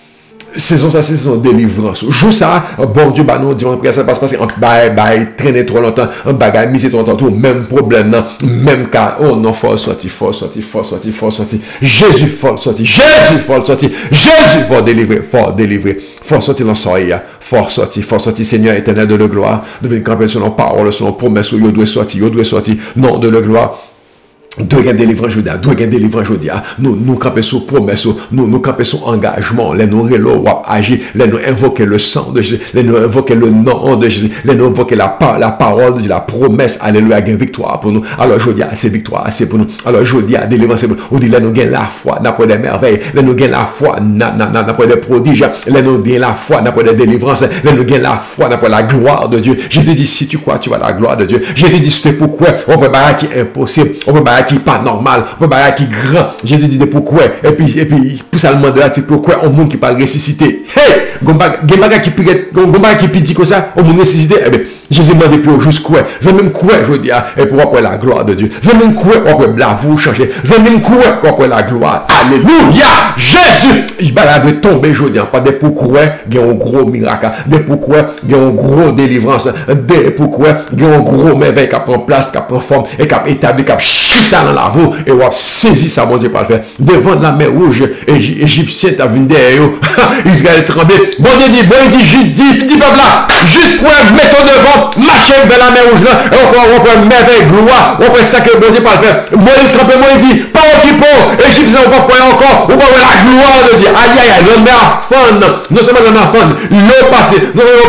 Saison ça c'est saison délivrance. Joue ça, bon Dieu bah nous disons prière ça passe parce que bye traîner trop longtemps, un bagage misé trop longtemps, même problème non, même cas. Oh non, faut sortir. Jésus faut sortir. Jésus faut délivrer. Faut sortir dans soleil, faut sortir Seigneur éternel de la gloire. Nous venons camper sur nos paroles, sur nos promesses, yo doit sortir, nom de la gloire. Doit gagner délivrance aujourd'hui. Nous camper sur promesse, nous camper sur engagement, les nous relo agir, les nous invoquer le sang de Jésus, les nous invoquer le nom de Jésus, les nous invoquer la parole de la promesse, alléluia, gain victoire pour nous. Alors aujourd'hui, c'est victoire, c'est pour nous. Alors aujourd'hui, délivrance c'est pour nous. On dit, les nous gagne la foi, n'après des merveilles, les nous gagne la foi, n'après des prodiges, les nous gagne la foi, n'après des délivrances, les nous gagne la foi, n'après la gloire de Dieu. Je te dis, si tu crois, tu vas la gloire de Dieu. Je te dis, c'est pourquoi on peut pas qui est impossible, on peut pas qui pas normal, on peut qui grand. Je te dis de pourquoi. Et puis pour ça le demander c'est pourquoi on monde qui pas ressuscité. Hey, gomba qui dit comme ça, on monde ressuscité. Eh bien, Jésus m'a dit pour juste quoi. C'est même quoi je dis et pour après la gloire de Dieu. C'est même quoi après la vous changer. C'est même quoi après la gloire. Alléluia. Jésus, il va de tomber je dis pas des pourquoi, il y a un gros miracle, des pourquoi, il y a un gros délivrance, des pourquoi, il y a un gros merveille qui prend place, qui prend forme et qui établi, qui chita dans la vous et on a saisi ça, mon Dieu, pas le faire. Devant la mer rouge, Égyptien t'a vu derrière eux. Israël tremblait. Bon Dieu dit, peuple là, jusqu'où mettons devant, marcher vers la mer rouge là, et on prend merveille, gloire, on prend ça que bon Dieu pas le faire. Moïse campé, Moïse dit, pas au qui pour, Égyptien, on va prendre encore, on va voir la gloire de Dieu. Aïe, aïe, aïe, l'homme à fond, non seulement l'homme à fond, l'eau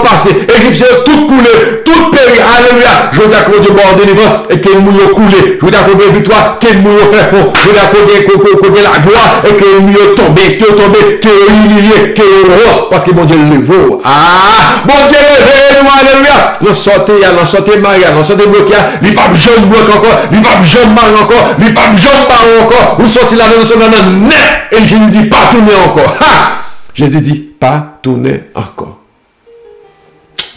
passé, Égyptien, tout coulé, tout péri, alléluia. Je vous accorde Dieu bon délivrant, et qu'il mouille coulé, je vous accorde victoire, qu'il mouille fait fond, je vous accorde la gloire, et qu'il mouille tombé, qu'il humilié, qu'il roi, parce que bon Dieu le vaut. Ah, bon Dieu le vaut, alléluia. L'on sortait Maria, l'on sortait bloqué, il pas jeune bloqué encore, il pas jeune mal encore, il pas jeune mal encore, vous sortez là, nous sommes là, net, et Jésus dit pas tourner encore. Ha! Jésus dit pas tourner encore.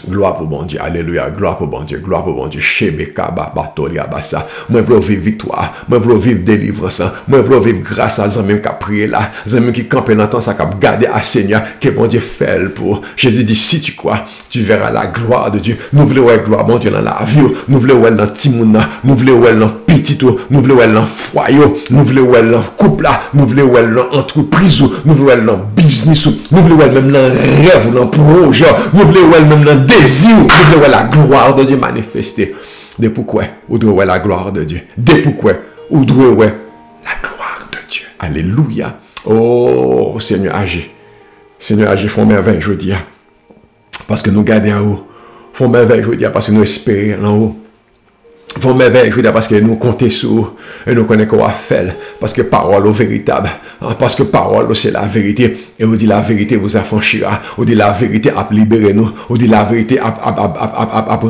Gloire pour bon Dieu, alléluia, gloire pour bon Dieu, Shebeka, Batolia, Bassa. Moi, je veux vivre victoire, moi, je veux vivre délivrance, moi, je veux vivre grâce à Zamim qui a prié là, Zamim qui campe dans le temps, ça qui a gardé à Seigneur, que bon Dieu fait pour. Jésus dit, si tu crois, tu verras la gloire de Dieu. Nous voulons voir gloire, bon Dieu, dans la vie, nous voulons voir dans Timouna, nous voulons voir dans Petit, nous voulons voir dans foyer, nous voulons voir dans couple là, nous voulons voir dans entreprise, nous voulons voir dans business, nous voulons voir même dans rêve, dans projet, nous voulons voir même dans désir, nous voulons voir la gloire de Dieu manifester. De pourquoi vous devez voir la gloire de Dieu. De pourquoi vous devez voir la gloire de Dieu. Alléluia. Oh, Seigneur, agis. Seigneur, agis, font merveille, je dis. Parce que nous gardons en haut. Font merveille, je dis, parce que nous espérons en haut. Vos merveilles, je veux dire, parce que nous comptons sur, et nous connaissons qu'on va faire, parce que parole est véritable, parce que parole c'est la vérité, et vous dit la vérité vous affranchira, vous dit la vérité à libérer nous, vous dit la vérité à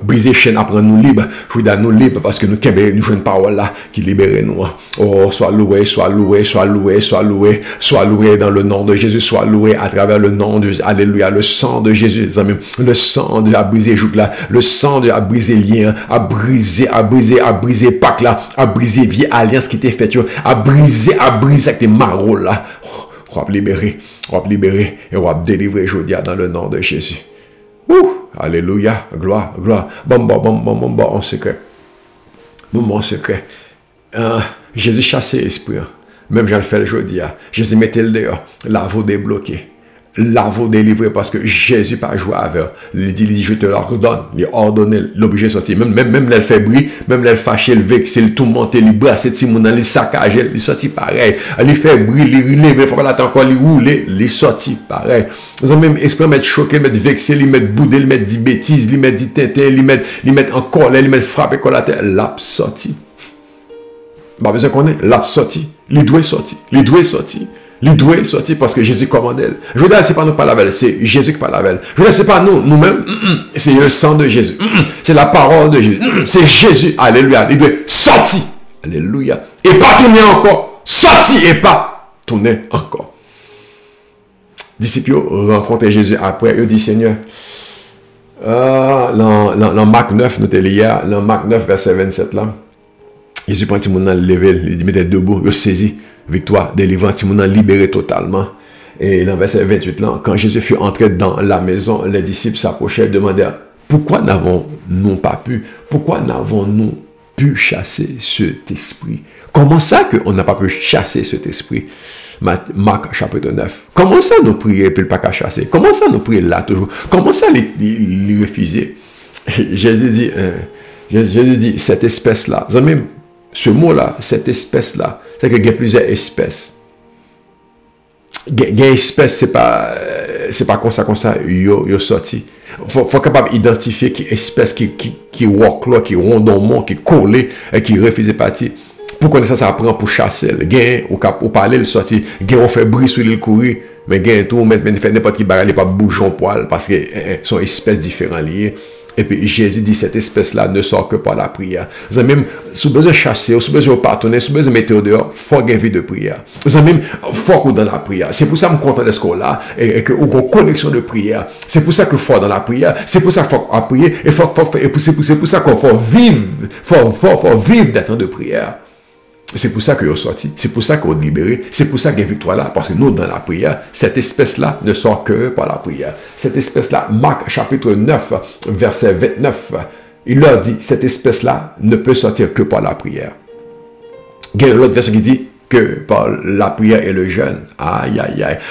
briser chaîne, à prendre nous libres, je veux dire nous libres, parce que nous jouons une parole là, qui libère nous. Oh, sois loué, sois loué, sois loué, sois loué, sois loué dans le nom de Jésus, sois loué à travers le nom de Jésus, alléluia, le sang de Jésus, le sang de a brisé joug là, le sang de a brisé lien, a brisé Pâques là, à briser vieille alliance qui t'est faite, à briser avec tes marauds là. On va libérer, et on va délivrer aujourd'hui dans le nom de Jésus. Alléluia, gloire. Bon, en secret. Jésus chassait l'esprit. Même j'en fais aujourd'hui. Jésus mettait le dehors, la vous débloquer. Là, vous délivrer parce que Jésus pas joué avec. Il dit, je te l'ordonne. Il ordonne, l'obligé de sortir. Même elle fait bruit, même elle fâche, elle vexe, elle tourmente, elle brasse, elle saccage, elle sortit pareil. Elle fait bruit, il lève, il faut pas l'attendre encore, il roule, il sortit pareil. Ils ont même esprit mettre choqué, mettre vexé, il mettre boudé, il mettre dit bêtises, il mettre dit tintin, il mettre en colère, il mettre frappé contre la terre. L'a sorti. Bah, besoin qu'on est, l'a sorti. Il doit sortir. Il doit sortir parce que Jésus commandait. Je veux dire, c'est pas nous qui parlons avec elle, c'est Jésus qui parle avec elle. Je veux dire, c'est pas nous-mêmes, c'est le sang de Jésus. C'est la parole de Jésus. C'est Jésus. Alléluia. Il doit sortir. Alléluia. Et pas tourner encore. Sortir et pas tourner encore. Disciples rencontrent Jésus après. Ils disent, Seigneur, dans Marc 9, nous étions hier, dans Marc 9, verset 27 là, Jésus prend Timon dans le level, il dit, mettez debout, il saisit. Victoire, délivrance, Timon libéré totalement. Et dans verset 28, là, quand Jésus fut entré dans la maison, les disciples s'approchaient et demandèrent, pourquoi n'avons-nous pas pu, chasser cet esprit? Comment ça qu'on n'a pas pu chasser cet esprit? Marc chapitre 9. Comment ça nous prier et puis le pas qu'à chasser? Comment ça nous prier là toujours? Comment ça les refuser? Jésus dit, cette espèce-là, même ce mot-là, cette espèce-là, c'est qu'il y a plusieurs espèces. Il y a une espèce, c'est pas comme ça, yo sorti. Faut capable d'identifier qui espèce qui walk là, qui rondement, qui collé, et qui refuse partir. Pour connaître ça prend pour chasser. Gain, ou parler, le sorti. Gain, on fait bruit sur le courir. Mais gain, tout, mais fait n'importe qui bagarre, pas bouger en poil, parce que sont espèces différentes liées. Et puis Jésus dit, cette espèce-là ne sort que par la prière. Même, si vous besoin de chasser, si vous besoin de pardonner, si vous besoin de mettre dehors, il faut gagner vie de prière. Même, il faut dans la prière. C'est pour ça que je suis content de ce qu'on a, et que vous avez une connexion de prière. C'est pour ça qu'il faut dans la prière. C'est pour ça qu'il faut prier. Et c'est pour ça qu'il faut vivre d'être de prière. C'est pour ça que vous sorti, c'est pour ça que vous libéré, c'est pour ça qu'il y a victoire là, parce que nous, dans la prière, cette espèce-là ne sort que par la prière. Cette espèce-là, Marc chapitre 9, verset 29, il leur dit, cette espèce-là ne peut sortir que par la prière. Il y a l'autre verset qui dit que par la prière et le jeûne. Aïe.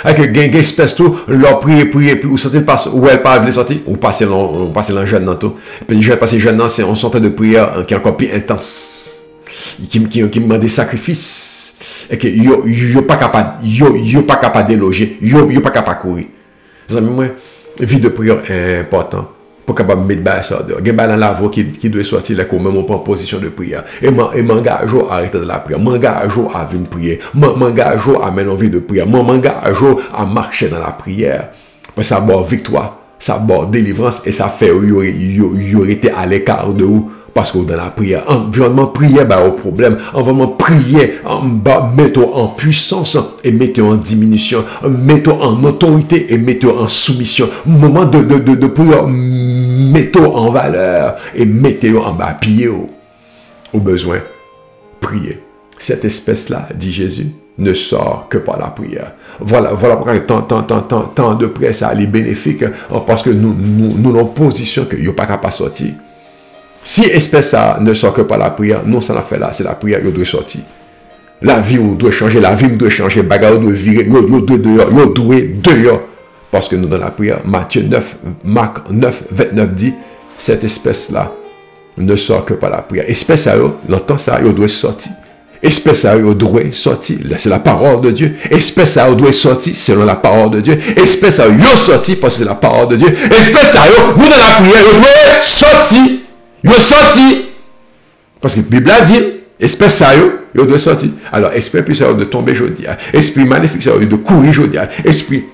Avec une espèce tout, leur prier, puis où sortir, où elle parle, les sortir, ou passer dans le jeûne dans tout. Et puis, je passer le jeûne, c'est une sorte de prière qui est encore plus intense. Qui demande des sacrifices et que yo pas capable déloger, yo pas capable courir. Moi, vie de prière est important pour capable mettre ça dehors. Il y a dans la voie qui doit sortir là comme même en position de prière. Et m'engage à arrêter de la prière, m'engage à venir prier, m'engage à mener en vie de prière, m'engage à marcher dans la prière. Parce que ça bord victoire, ça bord délivrance et ça fait yo été à l'écart de où. Parce que dans la prière, environnement prière, au problème, environnement prière, mettons en puissance et mettons en diminution, mettons en autorité et mettons en soumission. Moment de prière, mettons en valeur et mettons en bas pied au besoin. Prier. Cette espèce-là, dit Jésus, ne sort que par la prière. Voilà pourquoi tant de prière, ça est bénéfique, parce que nous avons position que nous pas capable sortir. Si espèce ça ne sort que par la prière, non, ça n'a fait là, c'est la prière, il doit sortir. La vie doit changer, la vie doit changer, bagarre doit virer, il doit dehors. Parce que nous, dans la prière, Marc 9, 29 dit, cette espèce-là ne sort que par la prière. Espèce ça, l'entend ça, il doit sortir. Espèce ça, il doit sortir. C'est la parole de Dieu. Espèce ça, il doit sortir selon la parole de Dieu. Espèce ça, il sorti parce que c'est la parole de Dieu. Espèce ça, nous, dans la prière, il doit sortir. Yo sorti, Parce que la Bible a dit, espèce ça, il doit sortir. Alors, esprit puissant de tomber aujourd'hui. Esprit maléfique, ça de courir aujourd'hui. Esprit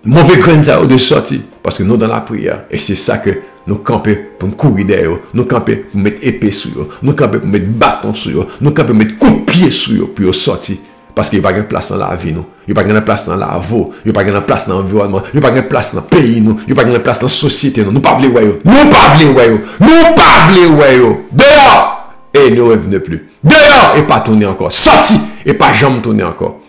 mauvais grain, ça de sortir. Parce que nous, dans la prière, et c'est ça que nous camper pour nous courir derrière, nous camper pour mettre épée sur eux, nous camper pour mettre bâton sur eux, nous camper pour mettre coup de pied sur eux, pour sortir. Parce qu'il n'y a pas de place dans la vie, nous. Il n'y a pas de place dans la vie, il n'y a pas de place dans l'environnement, il n'y a pas de place dans le pays, nous. Il n'y a pas de place dans la société, nous. Nous ne pouvons pas voulons pas dehors, et ne revenez plus. Dehors, et pas tourner encore. Sorti, et pas jamais tourner encore.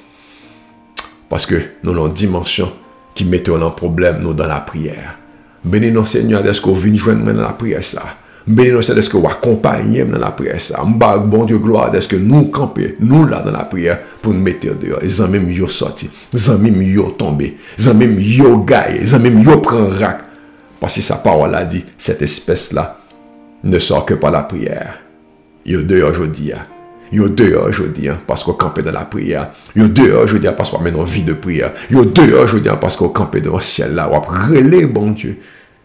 Parce que nous avons une dimension qui met en problème, nous, dans la prière. Bénis-nous, Seigneur, est-ce qu'on vient joindre dans la prière, ça? Bénis-nous, est-ce que vous accompagnez dans la prière, ça? Bon Dieu, gloire, est-ce que nous camper, nous là dans la prière, pour nous mettre dehors. Les amis, ils sont sortis. Les amis, ils sont tombés. Les amis, ils sont gaillés. Les amis, ils prennent rac. Parce que sa parole a dit, cette espèce-là ne sort que par la prière. Ils sont dehors aujourd'hui. Ils sont dehors aujourd'hui parce qu'on campe dans la prière. Ils sont dehors aujourd'hui parce qu'on mène une vie de prière. Ils sont dehors aujourd'hui parce qu'on campe dans le ciel là. On relève, bon Dieu,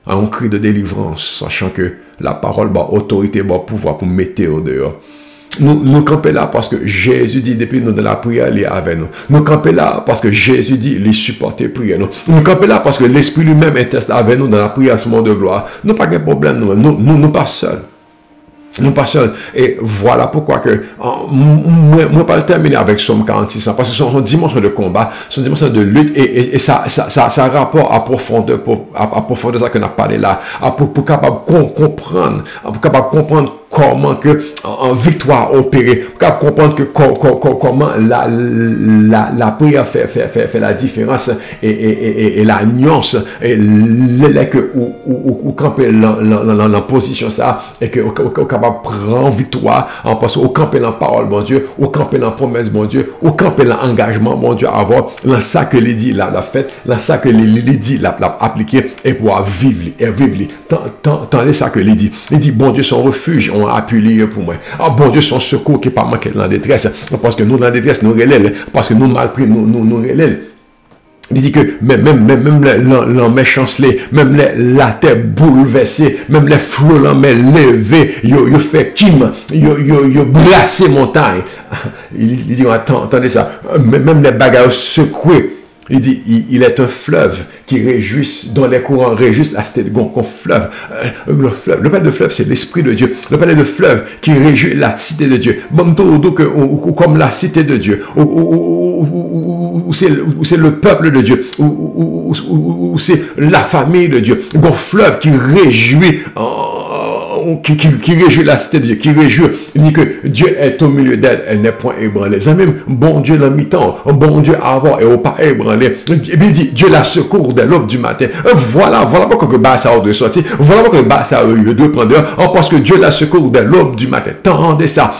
un cri de délivrance, sachant que la parole, autorité, pouvoir pour mettre au dehors. Nous campons là parce que Jésus dit, depuis nous dans la prière, il est avec nous. Nous campons là parce que Jésus dit, il supporte prière. Nous campons là parce que l'Esprit lui-même est avec nous dans la prière à ce moment de gloire. Nous pas de problème, nous pas seuls. Nous pas seuls. Et voilà pourquoi que moi pas le terminer avec Somme 46, parce que c'est une dimension de combat, c'est une dimension de lutte, et ça rapport à profondeur, à profondeur ça qu'on a parlé là, pour capable comprendre, comment que en victoire opérée, pour capable comprendre que comment la prière fait la différence et la nuance, et les que ou camper la position ça, et que capable prendre victoire en passant au camper la parole bon Dieu, au camper la promesse bon Dieu, au camper l'engagement bon Dieu à avoir dans ça que les dit la fête, dans ça que les dit la appliquer et pouvoir vivre tant ça que les dit bon Dieu son refuge on appuyé pour moi, bon Dieu son secours qui pas manqué dans la détresse, parce que nous dans la détresse nous relève, parce que nous mal pris nous relève. Il dit que même la méchanceté, même la terre bouleversée, même les flots l'homme levés, il fait kim, il brassé montagne. Il dit, attendez ça, même les bagages secoués. Il dit, il est un fleuve qui réjouit, dont les courants réjouissent la cité de Gon, fleuve. Le fleuve, le père de fleuve, c'est l'esprit de Dieu. Le père de fleuve qui réjouit la cité de Dieu. Ou comme la cité de Dieu. Ou c'est le peuple de Dieu. Ou c'est la famille de Dieu. Gon fleuve qui réjouit, qui réjouit la cité de Dieu, qui réjouit. Il dit que Dieu est au milieu d'elle, elle n'est point ébranlée. Ça même, bon Dieu l'a mi-temps, bon Dieu avant et au pas ébranlé. Et puis il dit, Dieu la secours dès l'aube du matin. Voilà pourquoi que ça a de sortir. Voilà pourquoi que ça a eu de prendre. Parce que Dieu la secours dès l'aube du matin. Tendez ça.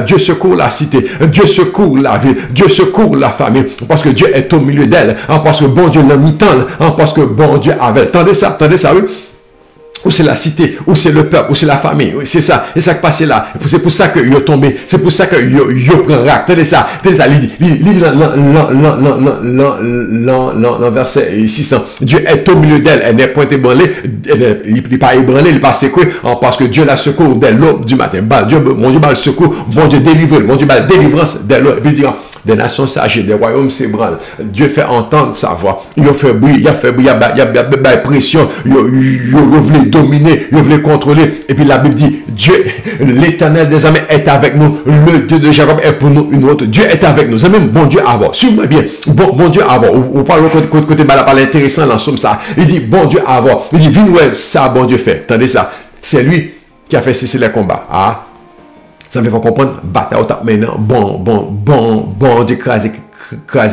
Dieu secourt la cité. Dieu secourt la ville. Dieu secourt la famille. Parce que Dieu est au milieu d'elle. Parce que bon Dieu l'a mi-temps. Parce que bon Dieu avait. Tendez ça, oui. Ou c'est la cité, ou c'est le peuple, ou c'est la famille. C'est ça qui passe là. C'est pour ça que yo tombé. C'est pour ça que yo prend rac. Tenez ça, il dit dans verset 600. Dieu est au milieu d'elle, elle n'est point ébranlée, il n'est pas ébranlé, il n'est pas secoué, parce que Dieu la secourt dès l'aube du matin. Mon Dieu le secours, bon Dieu délivre, mon Dieu la délivrance dès l'aube. Il dit, des nations sages, des royaumes s'ébranlent. Dieu fait entendre sa voix. Il a fait bruit, il y a pression, il voulait dominer, il voulait contrôler. Et puis la Bible dit, Dieu, l'Éternel des armées est avec nous. Le Dieu de Jacob est pour nous une autre. Dieu est avec nous. C'est même bon Dieu avant. Suivez-moi bien. Bon Dieu avant. On parle côté parle intéressant dans somme ça. Il dit bon Dieu avant. Il dit viens ça bon Dieu fait. Attendez ça. C'est lui qui a fait cesser les combats. Ah. Ça me fait comprendre, bataille au top maintenant, bon Dieu craser,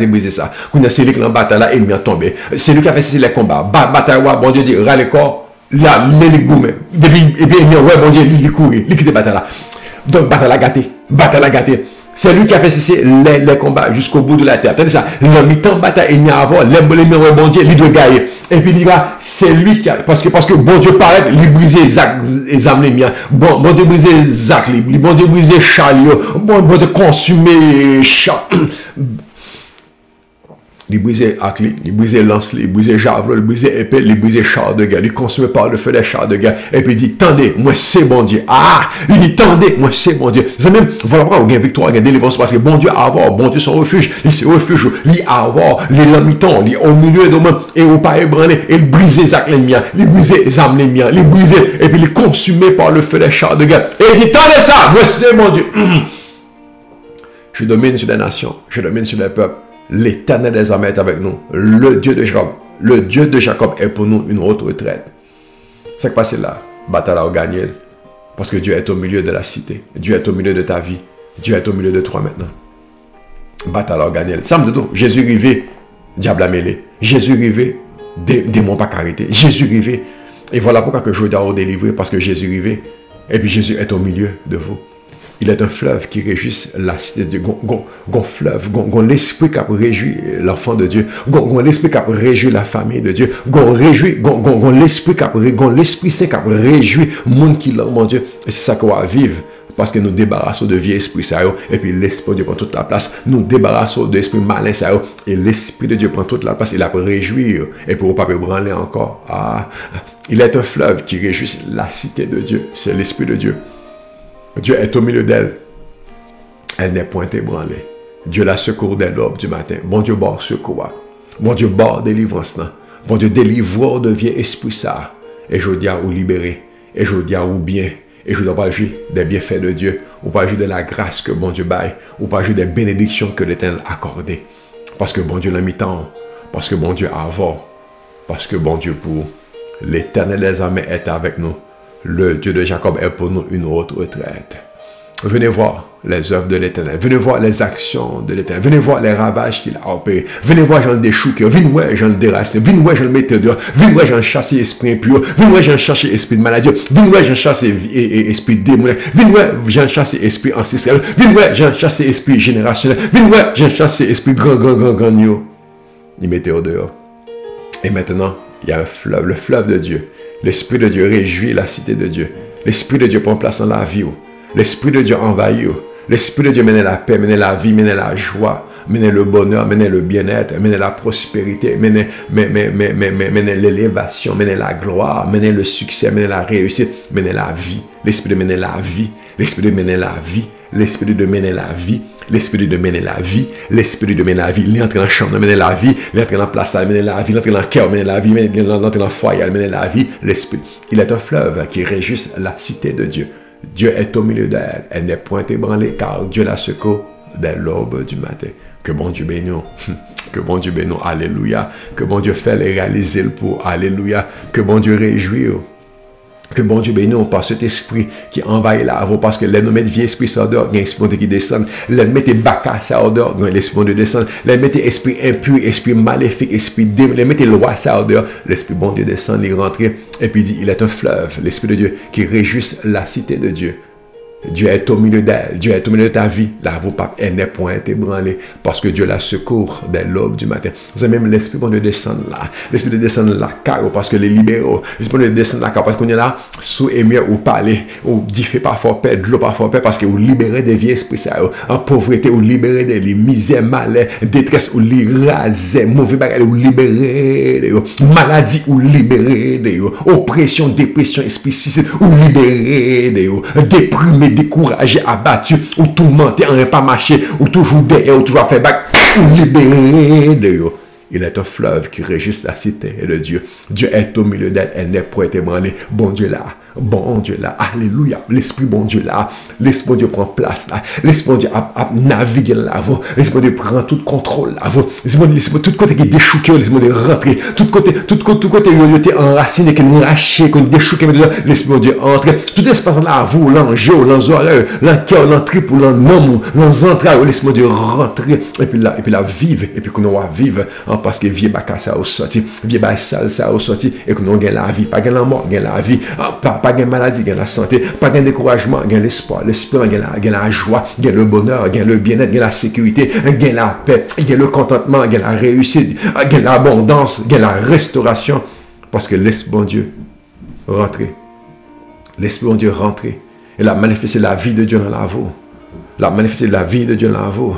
briser ça. Quand c'est lui qui l'a bataille là, ennemi a tombé. C'est lui qui a fait cesser les combats. Bataille, bon Dieu dit, râle le corps, là, les goumets. Et bien, ouais, bon Dieu, il courit, il quitte bataille là. Donc, bataille la gâtée. C'est lui qui a fait cesser les combats jusqu'au bout de la terre. Attendez ça, le mi-temps bataille, il n'y a avant, les bon Dieu, il doit gagner. Et puis il dira, c'est lui qui a, parce que bon Dieu paraît, il brise les âmes les miens. Bon Dieu brise les actes, bon Dieu brise les chalios, bon Dieu consumer chat. Il brisait Akli, il brisait lance, il brisait javelot, il brisait épée, il brisait char de guerre, il consumait par le feu des chars de guerre. Et puis il dit, tendez, moi c'est bon Dieu. Ah, il dit, tendez, moi c'est bon Dieu. Vous savez, voilà pourquoi il y a victoire, il y a délivrance, parce que bon Dieu a avoir, bon Dieu son refuge, il se refuge, il a avoir, les lamitons, il au milieu de moi, et au pas ébranlé, il brisait Zach les miens, il brisait les âmes les miens, il brisait, et puis il consumait par le feu des chars de guerre. Et il dit, tendez ça, moi c'est mon Dieu. Je domine sur les nations, je domine sur les peuples. L'Éternel des armées est avec nous. Le Dieu de Jacob. Le Dieu de Jacob est pour nous une haute retraite. C'est que passé là. Bataille à gagner. Parce que Dieu est au milieu de la cité. Dieu est au milieu de ta vie. Dieu est au milieu de toi maintenant. Bataille à gagner. Ça me dit, Jésus rivé, diable a mêlé. Jésus rivé, démon pas carité. Jésus rivé. Et voilà pourquoi que je dois vous délivrer. Parce que Jésus rivé. Et puis Jésus est au milieu de vous. Il est un fleuve qui réjouit la cité de Dieu. Gon fleuve, gon l'esprit qui a réjoui l'enfant de Dieu. Gon l'esprit qui a réjoui la famille de Dieu. Gon l'esprit qui a gon l'esprit saint qui a réjoui le monde qui l'a, mon Dieu. Et c'est ça qu'on va vivre. Parce que nous débarrassons de vieux esprits, ça, et puis l'esprit de Dieu prend toute la place. Nous débarrassons de l'esprit malin, ça, et l'esprit de Dieu prend toute la place. Il a réjoui, et pour ne pas branler encore. Ah, il est un fleuve qui réjouit la cité de Dieu. C'est l'esprit de Dieu. Dieu est au milieu d'elle. Elle n'est point ébranlée. Dieu la secours dès l'aube du matin. Bon Dieu, bord secours. Bon Dieu, bord délivrance. Bon Dieu, délivre de vieux esprit ça. Et je dis à vous libérer. Et je dis à vous bien. Et je ne dois pas jouir des bienfaits de Dieu. Ou pas jouir de la grâce que bon Dieu baille. Ou pas jouir des bénédictions que l'Éternel a accordées. Parce que bon Dieu l'a mis tant. Parce que bon Dieu a avant. Parce que bon Dieu pour. L'Éternel des armées est avec nous. Le Dieu de Jacob est pour nous une haute retraite. Venez voir les œuvres de l'Éternel. Venez voir les actions de l'Éternel. Venez voir les ravages qu'il a opérés. Venez voir Jean le déchouqué. Venez voir Jean le déraciné. Venez voir Jean le metteur dehors. Venez voir Jean chassé esprit impur. Venez voir Jean chassé esprit de maladie. Venez voir Jean chassé esprit démoniaque. Venez voir Jean chassé esprit ancestral. Venez voir Jean chassé esprit générationnel. Venez voir Jean chassé esprit grand. Il mettait au dehors. Et maintenant, il y a un fleuve, le fleuve de Dieu. L'Esprit de Dieu réjouit la cité de Dieu. L'Esprit de Dieu prend place dans la vie. L'Esprit de Dieu envahit. L'Esprit de Dieu mène la paix, mène la vie, mène la joie, mène le bonheur, mène le bien-être, mène la prospérité, mène l'élévation, mène la gloire, mène le succès, mène la réussite, mène la vie. L'Esprit de mène la vie. L'Esprit de mène la vie. L'Esprit de mène la vie. L'Esprit de mener la vie, l'Esprit de mener la vie, il entre dans la chambre, mener la vie, il entre dans la place, mener la vie, il entre dans le cœur, mener la vie, il entre dans le foyer, mener la vie, l'Esprit. Il est un fleuve qui réjouit la cité de Dieu. Dieu est au milieu d'elle, elle n'est point ébranlée, car Dieu la secourt dès l'aube du matin. Que bon Dieu bénisse, que bon Dieu bénisse, alléluia, que bon Dieu fait les réaliser pour, alléluia, que bon Dieu réjouit. Que bon Dieu bénisse par cet esprit qui envahit la voie, parce que les nommés de vieux esprit ça dehors, il y a un esprit qui descend, les mettez baka ça dehors, il y a l'esprit de descend, les mettez esprit impur, esprit maléfique, esprit démon, les mettez loi ça dehors, l'esprit bon Dieu descend, il rentre, et puis il dit, il est un fleuve, l'esprit de Dieu qui réjouit la cité de Dieu. Dieu est au milieu d'elle, Dieu est au milieu de ta vie. La voix pape, elle n'est point ébranlée parce que Dieu la secourt dès l'aube du matin. C'est même l'esprit bon Dieu descend là. L'esprit de descendre là, car parce que les libéraux, l'esprit bon Dieu descend là, car parce qu'on est là, sous émier ou parler, ou diffé parfois perdre, de l'eau parfois perdre, parce que vous libérez des vieux esprits, ça, en pauvreté, ou libérez des misères, malheur, détresse, ou raser, mauvais bagages, ou libérez des maladie, ou libérez des oppression, dépression, esprit suicide, ou libérez des déprimés, découragé, abattu, ou tourmenté, on n'a pas marché, ou toujours derrière, ou toujours fait bac, ou libéré de eux. Il est un fleuve qui réjouit la cité de Dieu. Dieu est au milieu d'elle, elle n'est point ébranlée. Bon Dieu là, bon Dieu là, alléluia. L'esprit bon Dieu là, l'esprit bon Dieu prend place là, l'esprit bon Dieu a navigué là, l'esprit bon Dieu prend tout contrôle là, l'esprit tout côté qui est déchouqué, l'esprit bon Dieu rentre, tout côté il était enraciné, qui est raché, qui est déchouqué, l'esprit bon Dieu entre, tout espace là, vous, l'enjeu, l'enzoreille, l'encoeur, l'entrip, l'homme, l'entrailles, l'esprit bon Dieu rentre, et puis là, vive, et puis qu'on va vivre, parce que vieux baka ça au sorti, vieux baka ça au sorti, et que nous gagne la vie, pas gagne la mort, gagne la vie, pas gagne maladie, gagne la santé, pas gagne découragement, gagne l'espoir, gagne la joie, gagne le bonheur, gagne le bien-être, gagne la sécurité, gagne la paix, gagne le contentement, gagne la réussite, gagne l'abondance, gagne la restauration, parce que l'Esprit bon Dieu rentrer, l'Esprit bon Dieu rentrer, et la manifester la vie de Dieu dans la vous, la manifester la vie de Dieu dans la vous.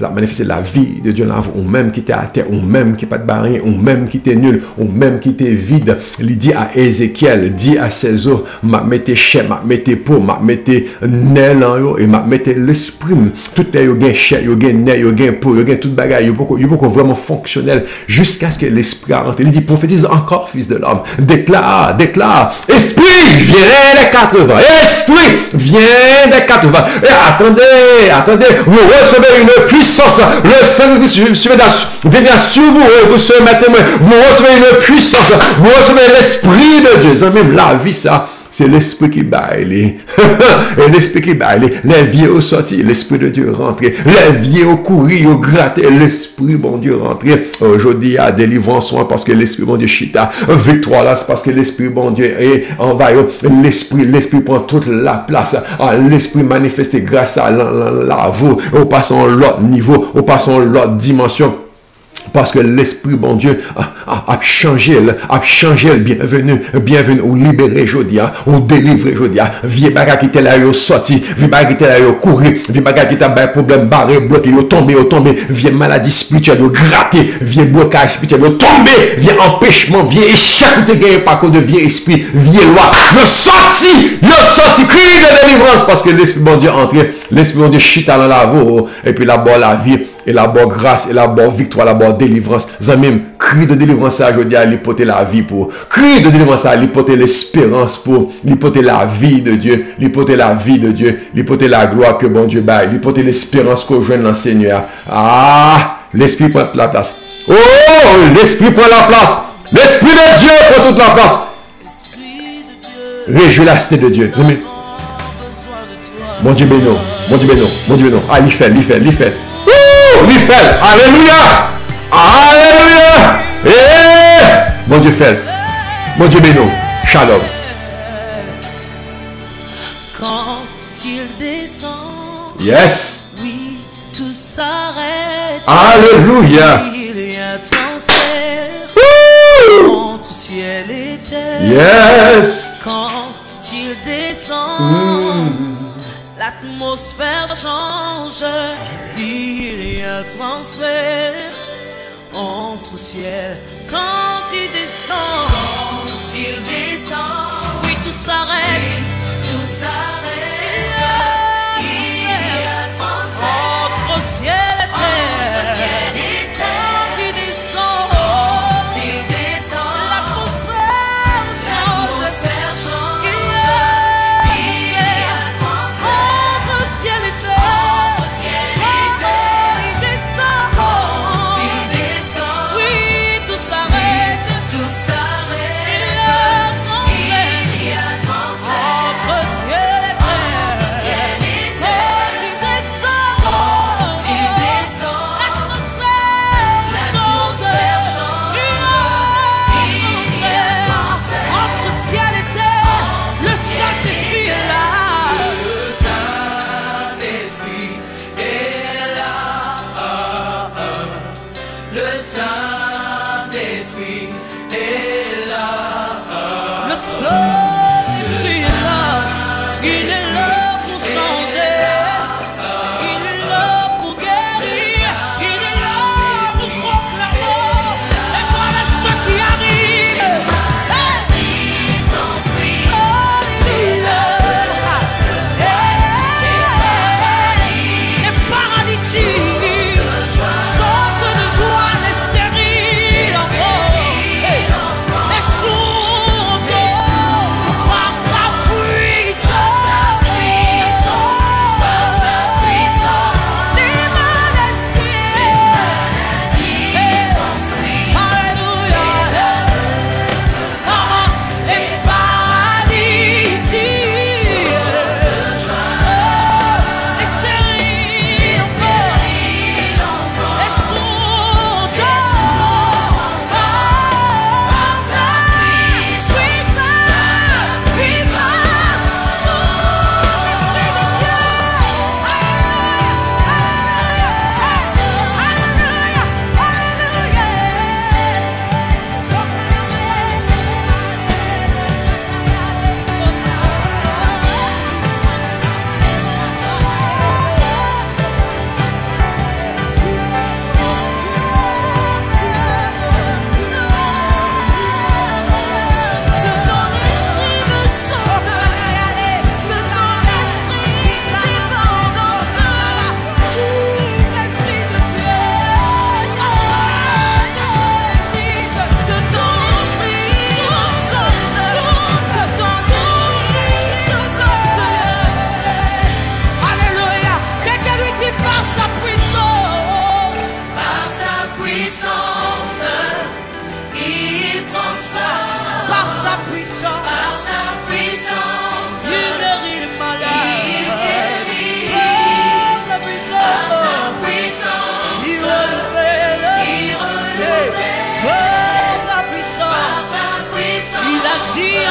la manifester la vie de Dieu dans vous, ou même qui était à terre, ou même qui pas de barrien, ou même qui était nul, ou même qui était vide. Il dit à Ézéchiel, dit à ses os, m'a mettez chair, m'a mettez peau, m'a mettez nez en yo, et m'a mettez l'esprit. Tout est yo gain chair, yo gain nez, yo gain peau, yo gain toute bagaille, yo beaucoup vraiment fonctionnel, jusqu'à ce que l'esprit rentre. Il dit, prophétise encore, fils de l'homme, déclare, esprit, viens des 80, esprit, viens des 80. Et attendez, vous recevez une puissance. Le Saint-Esprit vient sur vous, vous serez témoin. Vous recevez une puissance, vous recevez l'Esprit de Dieu. Ça même la vie, ça, c'est l'Esprit qui baille. Et l'Esprit qui baille. Les vieux au sorti, l'Esprit de Dieu rentré. Les vieux au courir, au gratter, l'Esprit, bon Dieu, rentré. Aujourd'hui, à délivrance, parce que l'Esprit, bon Dieu, chita. Victoire là, c'est parce que l'Esprit, bon Dieu, est envahi. L'Esprit prend toute la place. L'Esprit manifesté grâce à vous. Au passant l'autre niveau, au passant l'autre dimension. Parce que l'Esprit, bon Dieu, a changé, bienvenue, ou libéré aujourd'hui, ou délivré aujourd'hui. Vieux bagarre qui était là, yo sorti, vieux bagarre qui était là, yo couru, vieux bagarre qui était là, problème barré, bloqué, yo tombé, vieux maladie spirituelle, yo gratté, vieux blocage spirituel, yo tombé, vieux empêchement, vieux échec, te gagné par contre de vieux esprit, vieux loi, yo sorti, cri de délivrance, parce que l'Esprit, bon Dieu, entré, l'Esprit, bon Dieu, chita dans la voie, et puis là-bas, la vie, et là-bas, grâce, et là-bas, victoire, là-bas, délivrance. Zamim, cri de délivrance à aujourd'hui à l'hypothèse la vie pour. Cri de délivrance à l'hypothèse l'espérance pour. L'hypothèse la vie de Dieu. L'hypothèse la vie de Dieu. L'hypothèse la gloire que bon Dieu baille. L'hypothèse l'espérance qu'on joint dans le Seigneur. Ah, l'Esprit prend toute la place. Oh, l'Esprit prend la place. L'Esprit de Dieu prend toute la place. Réjouis la cité de Dieu. Zamim. Mon Dieu bénit. Mon Dieu bénit. Mon Dieu bénit. Ah, il fait. Alléluia. Alléluia. Mon Dieu fait. Mon Dieu bénit. Shalom. Quand il descend, Yes. oui, tout s'arrête. Alléluia. Il y a transfert entre ciel et terre. Yes. Quand il descend, l'atmosphère change. Il y a transfert entre ciel. Quand il descend, oui, tout s'arrête. Il y a transfert entre ciel et terre. Quand il descend, l'atmosphère change. Il y a transfert entre ciel et terre. Quand il descend, oui, tout s'arrête. Il y a transfert.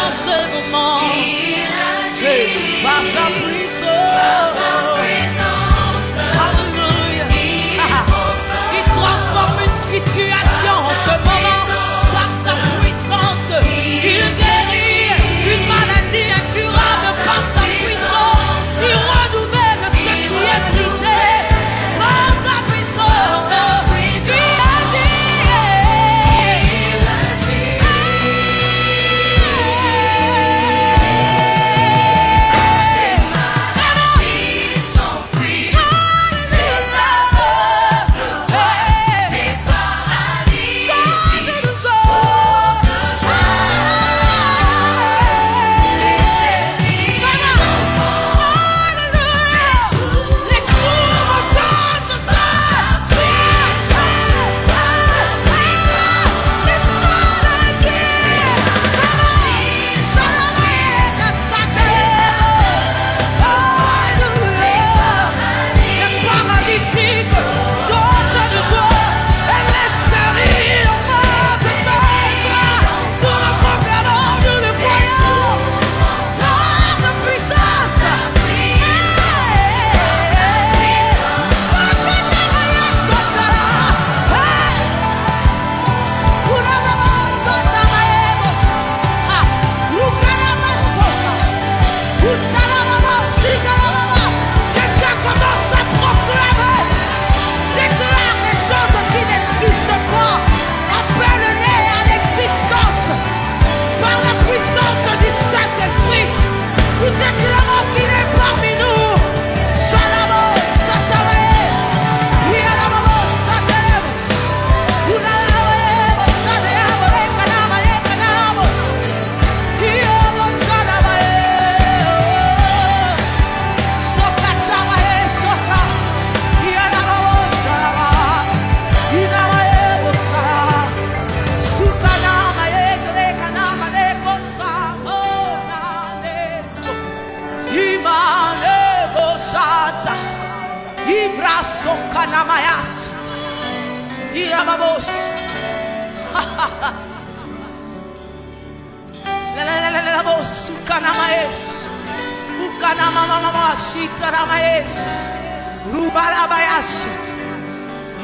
en ce moment. Par sa puissance. Alléluia. Il transforme une situation en ce moment. Par sa puissance. Il guérit une maladie incurable par sa puissance. Il renouvelle ce qui est brisé. Par sa puissance.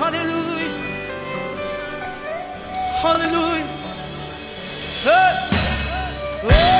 Hallelujah. Hallelujah. Hey. Oh.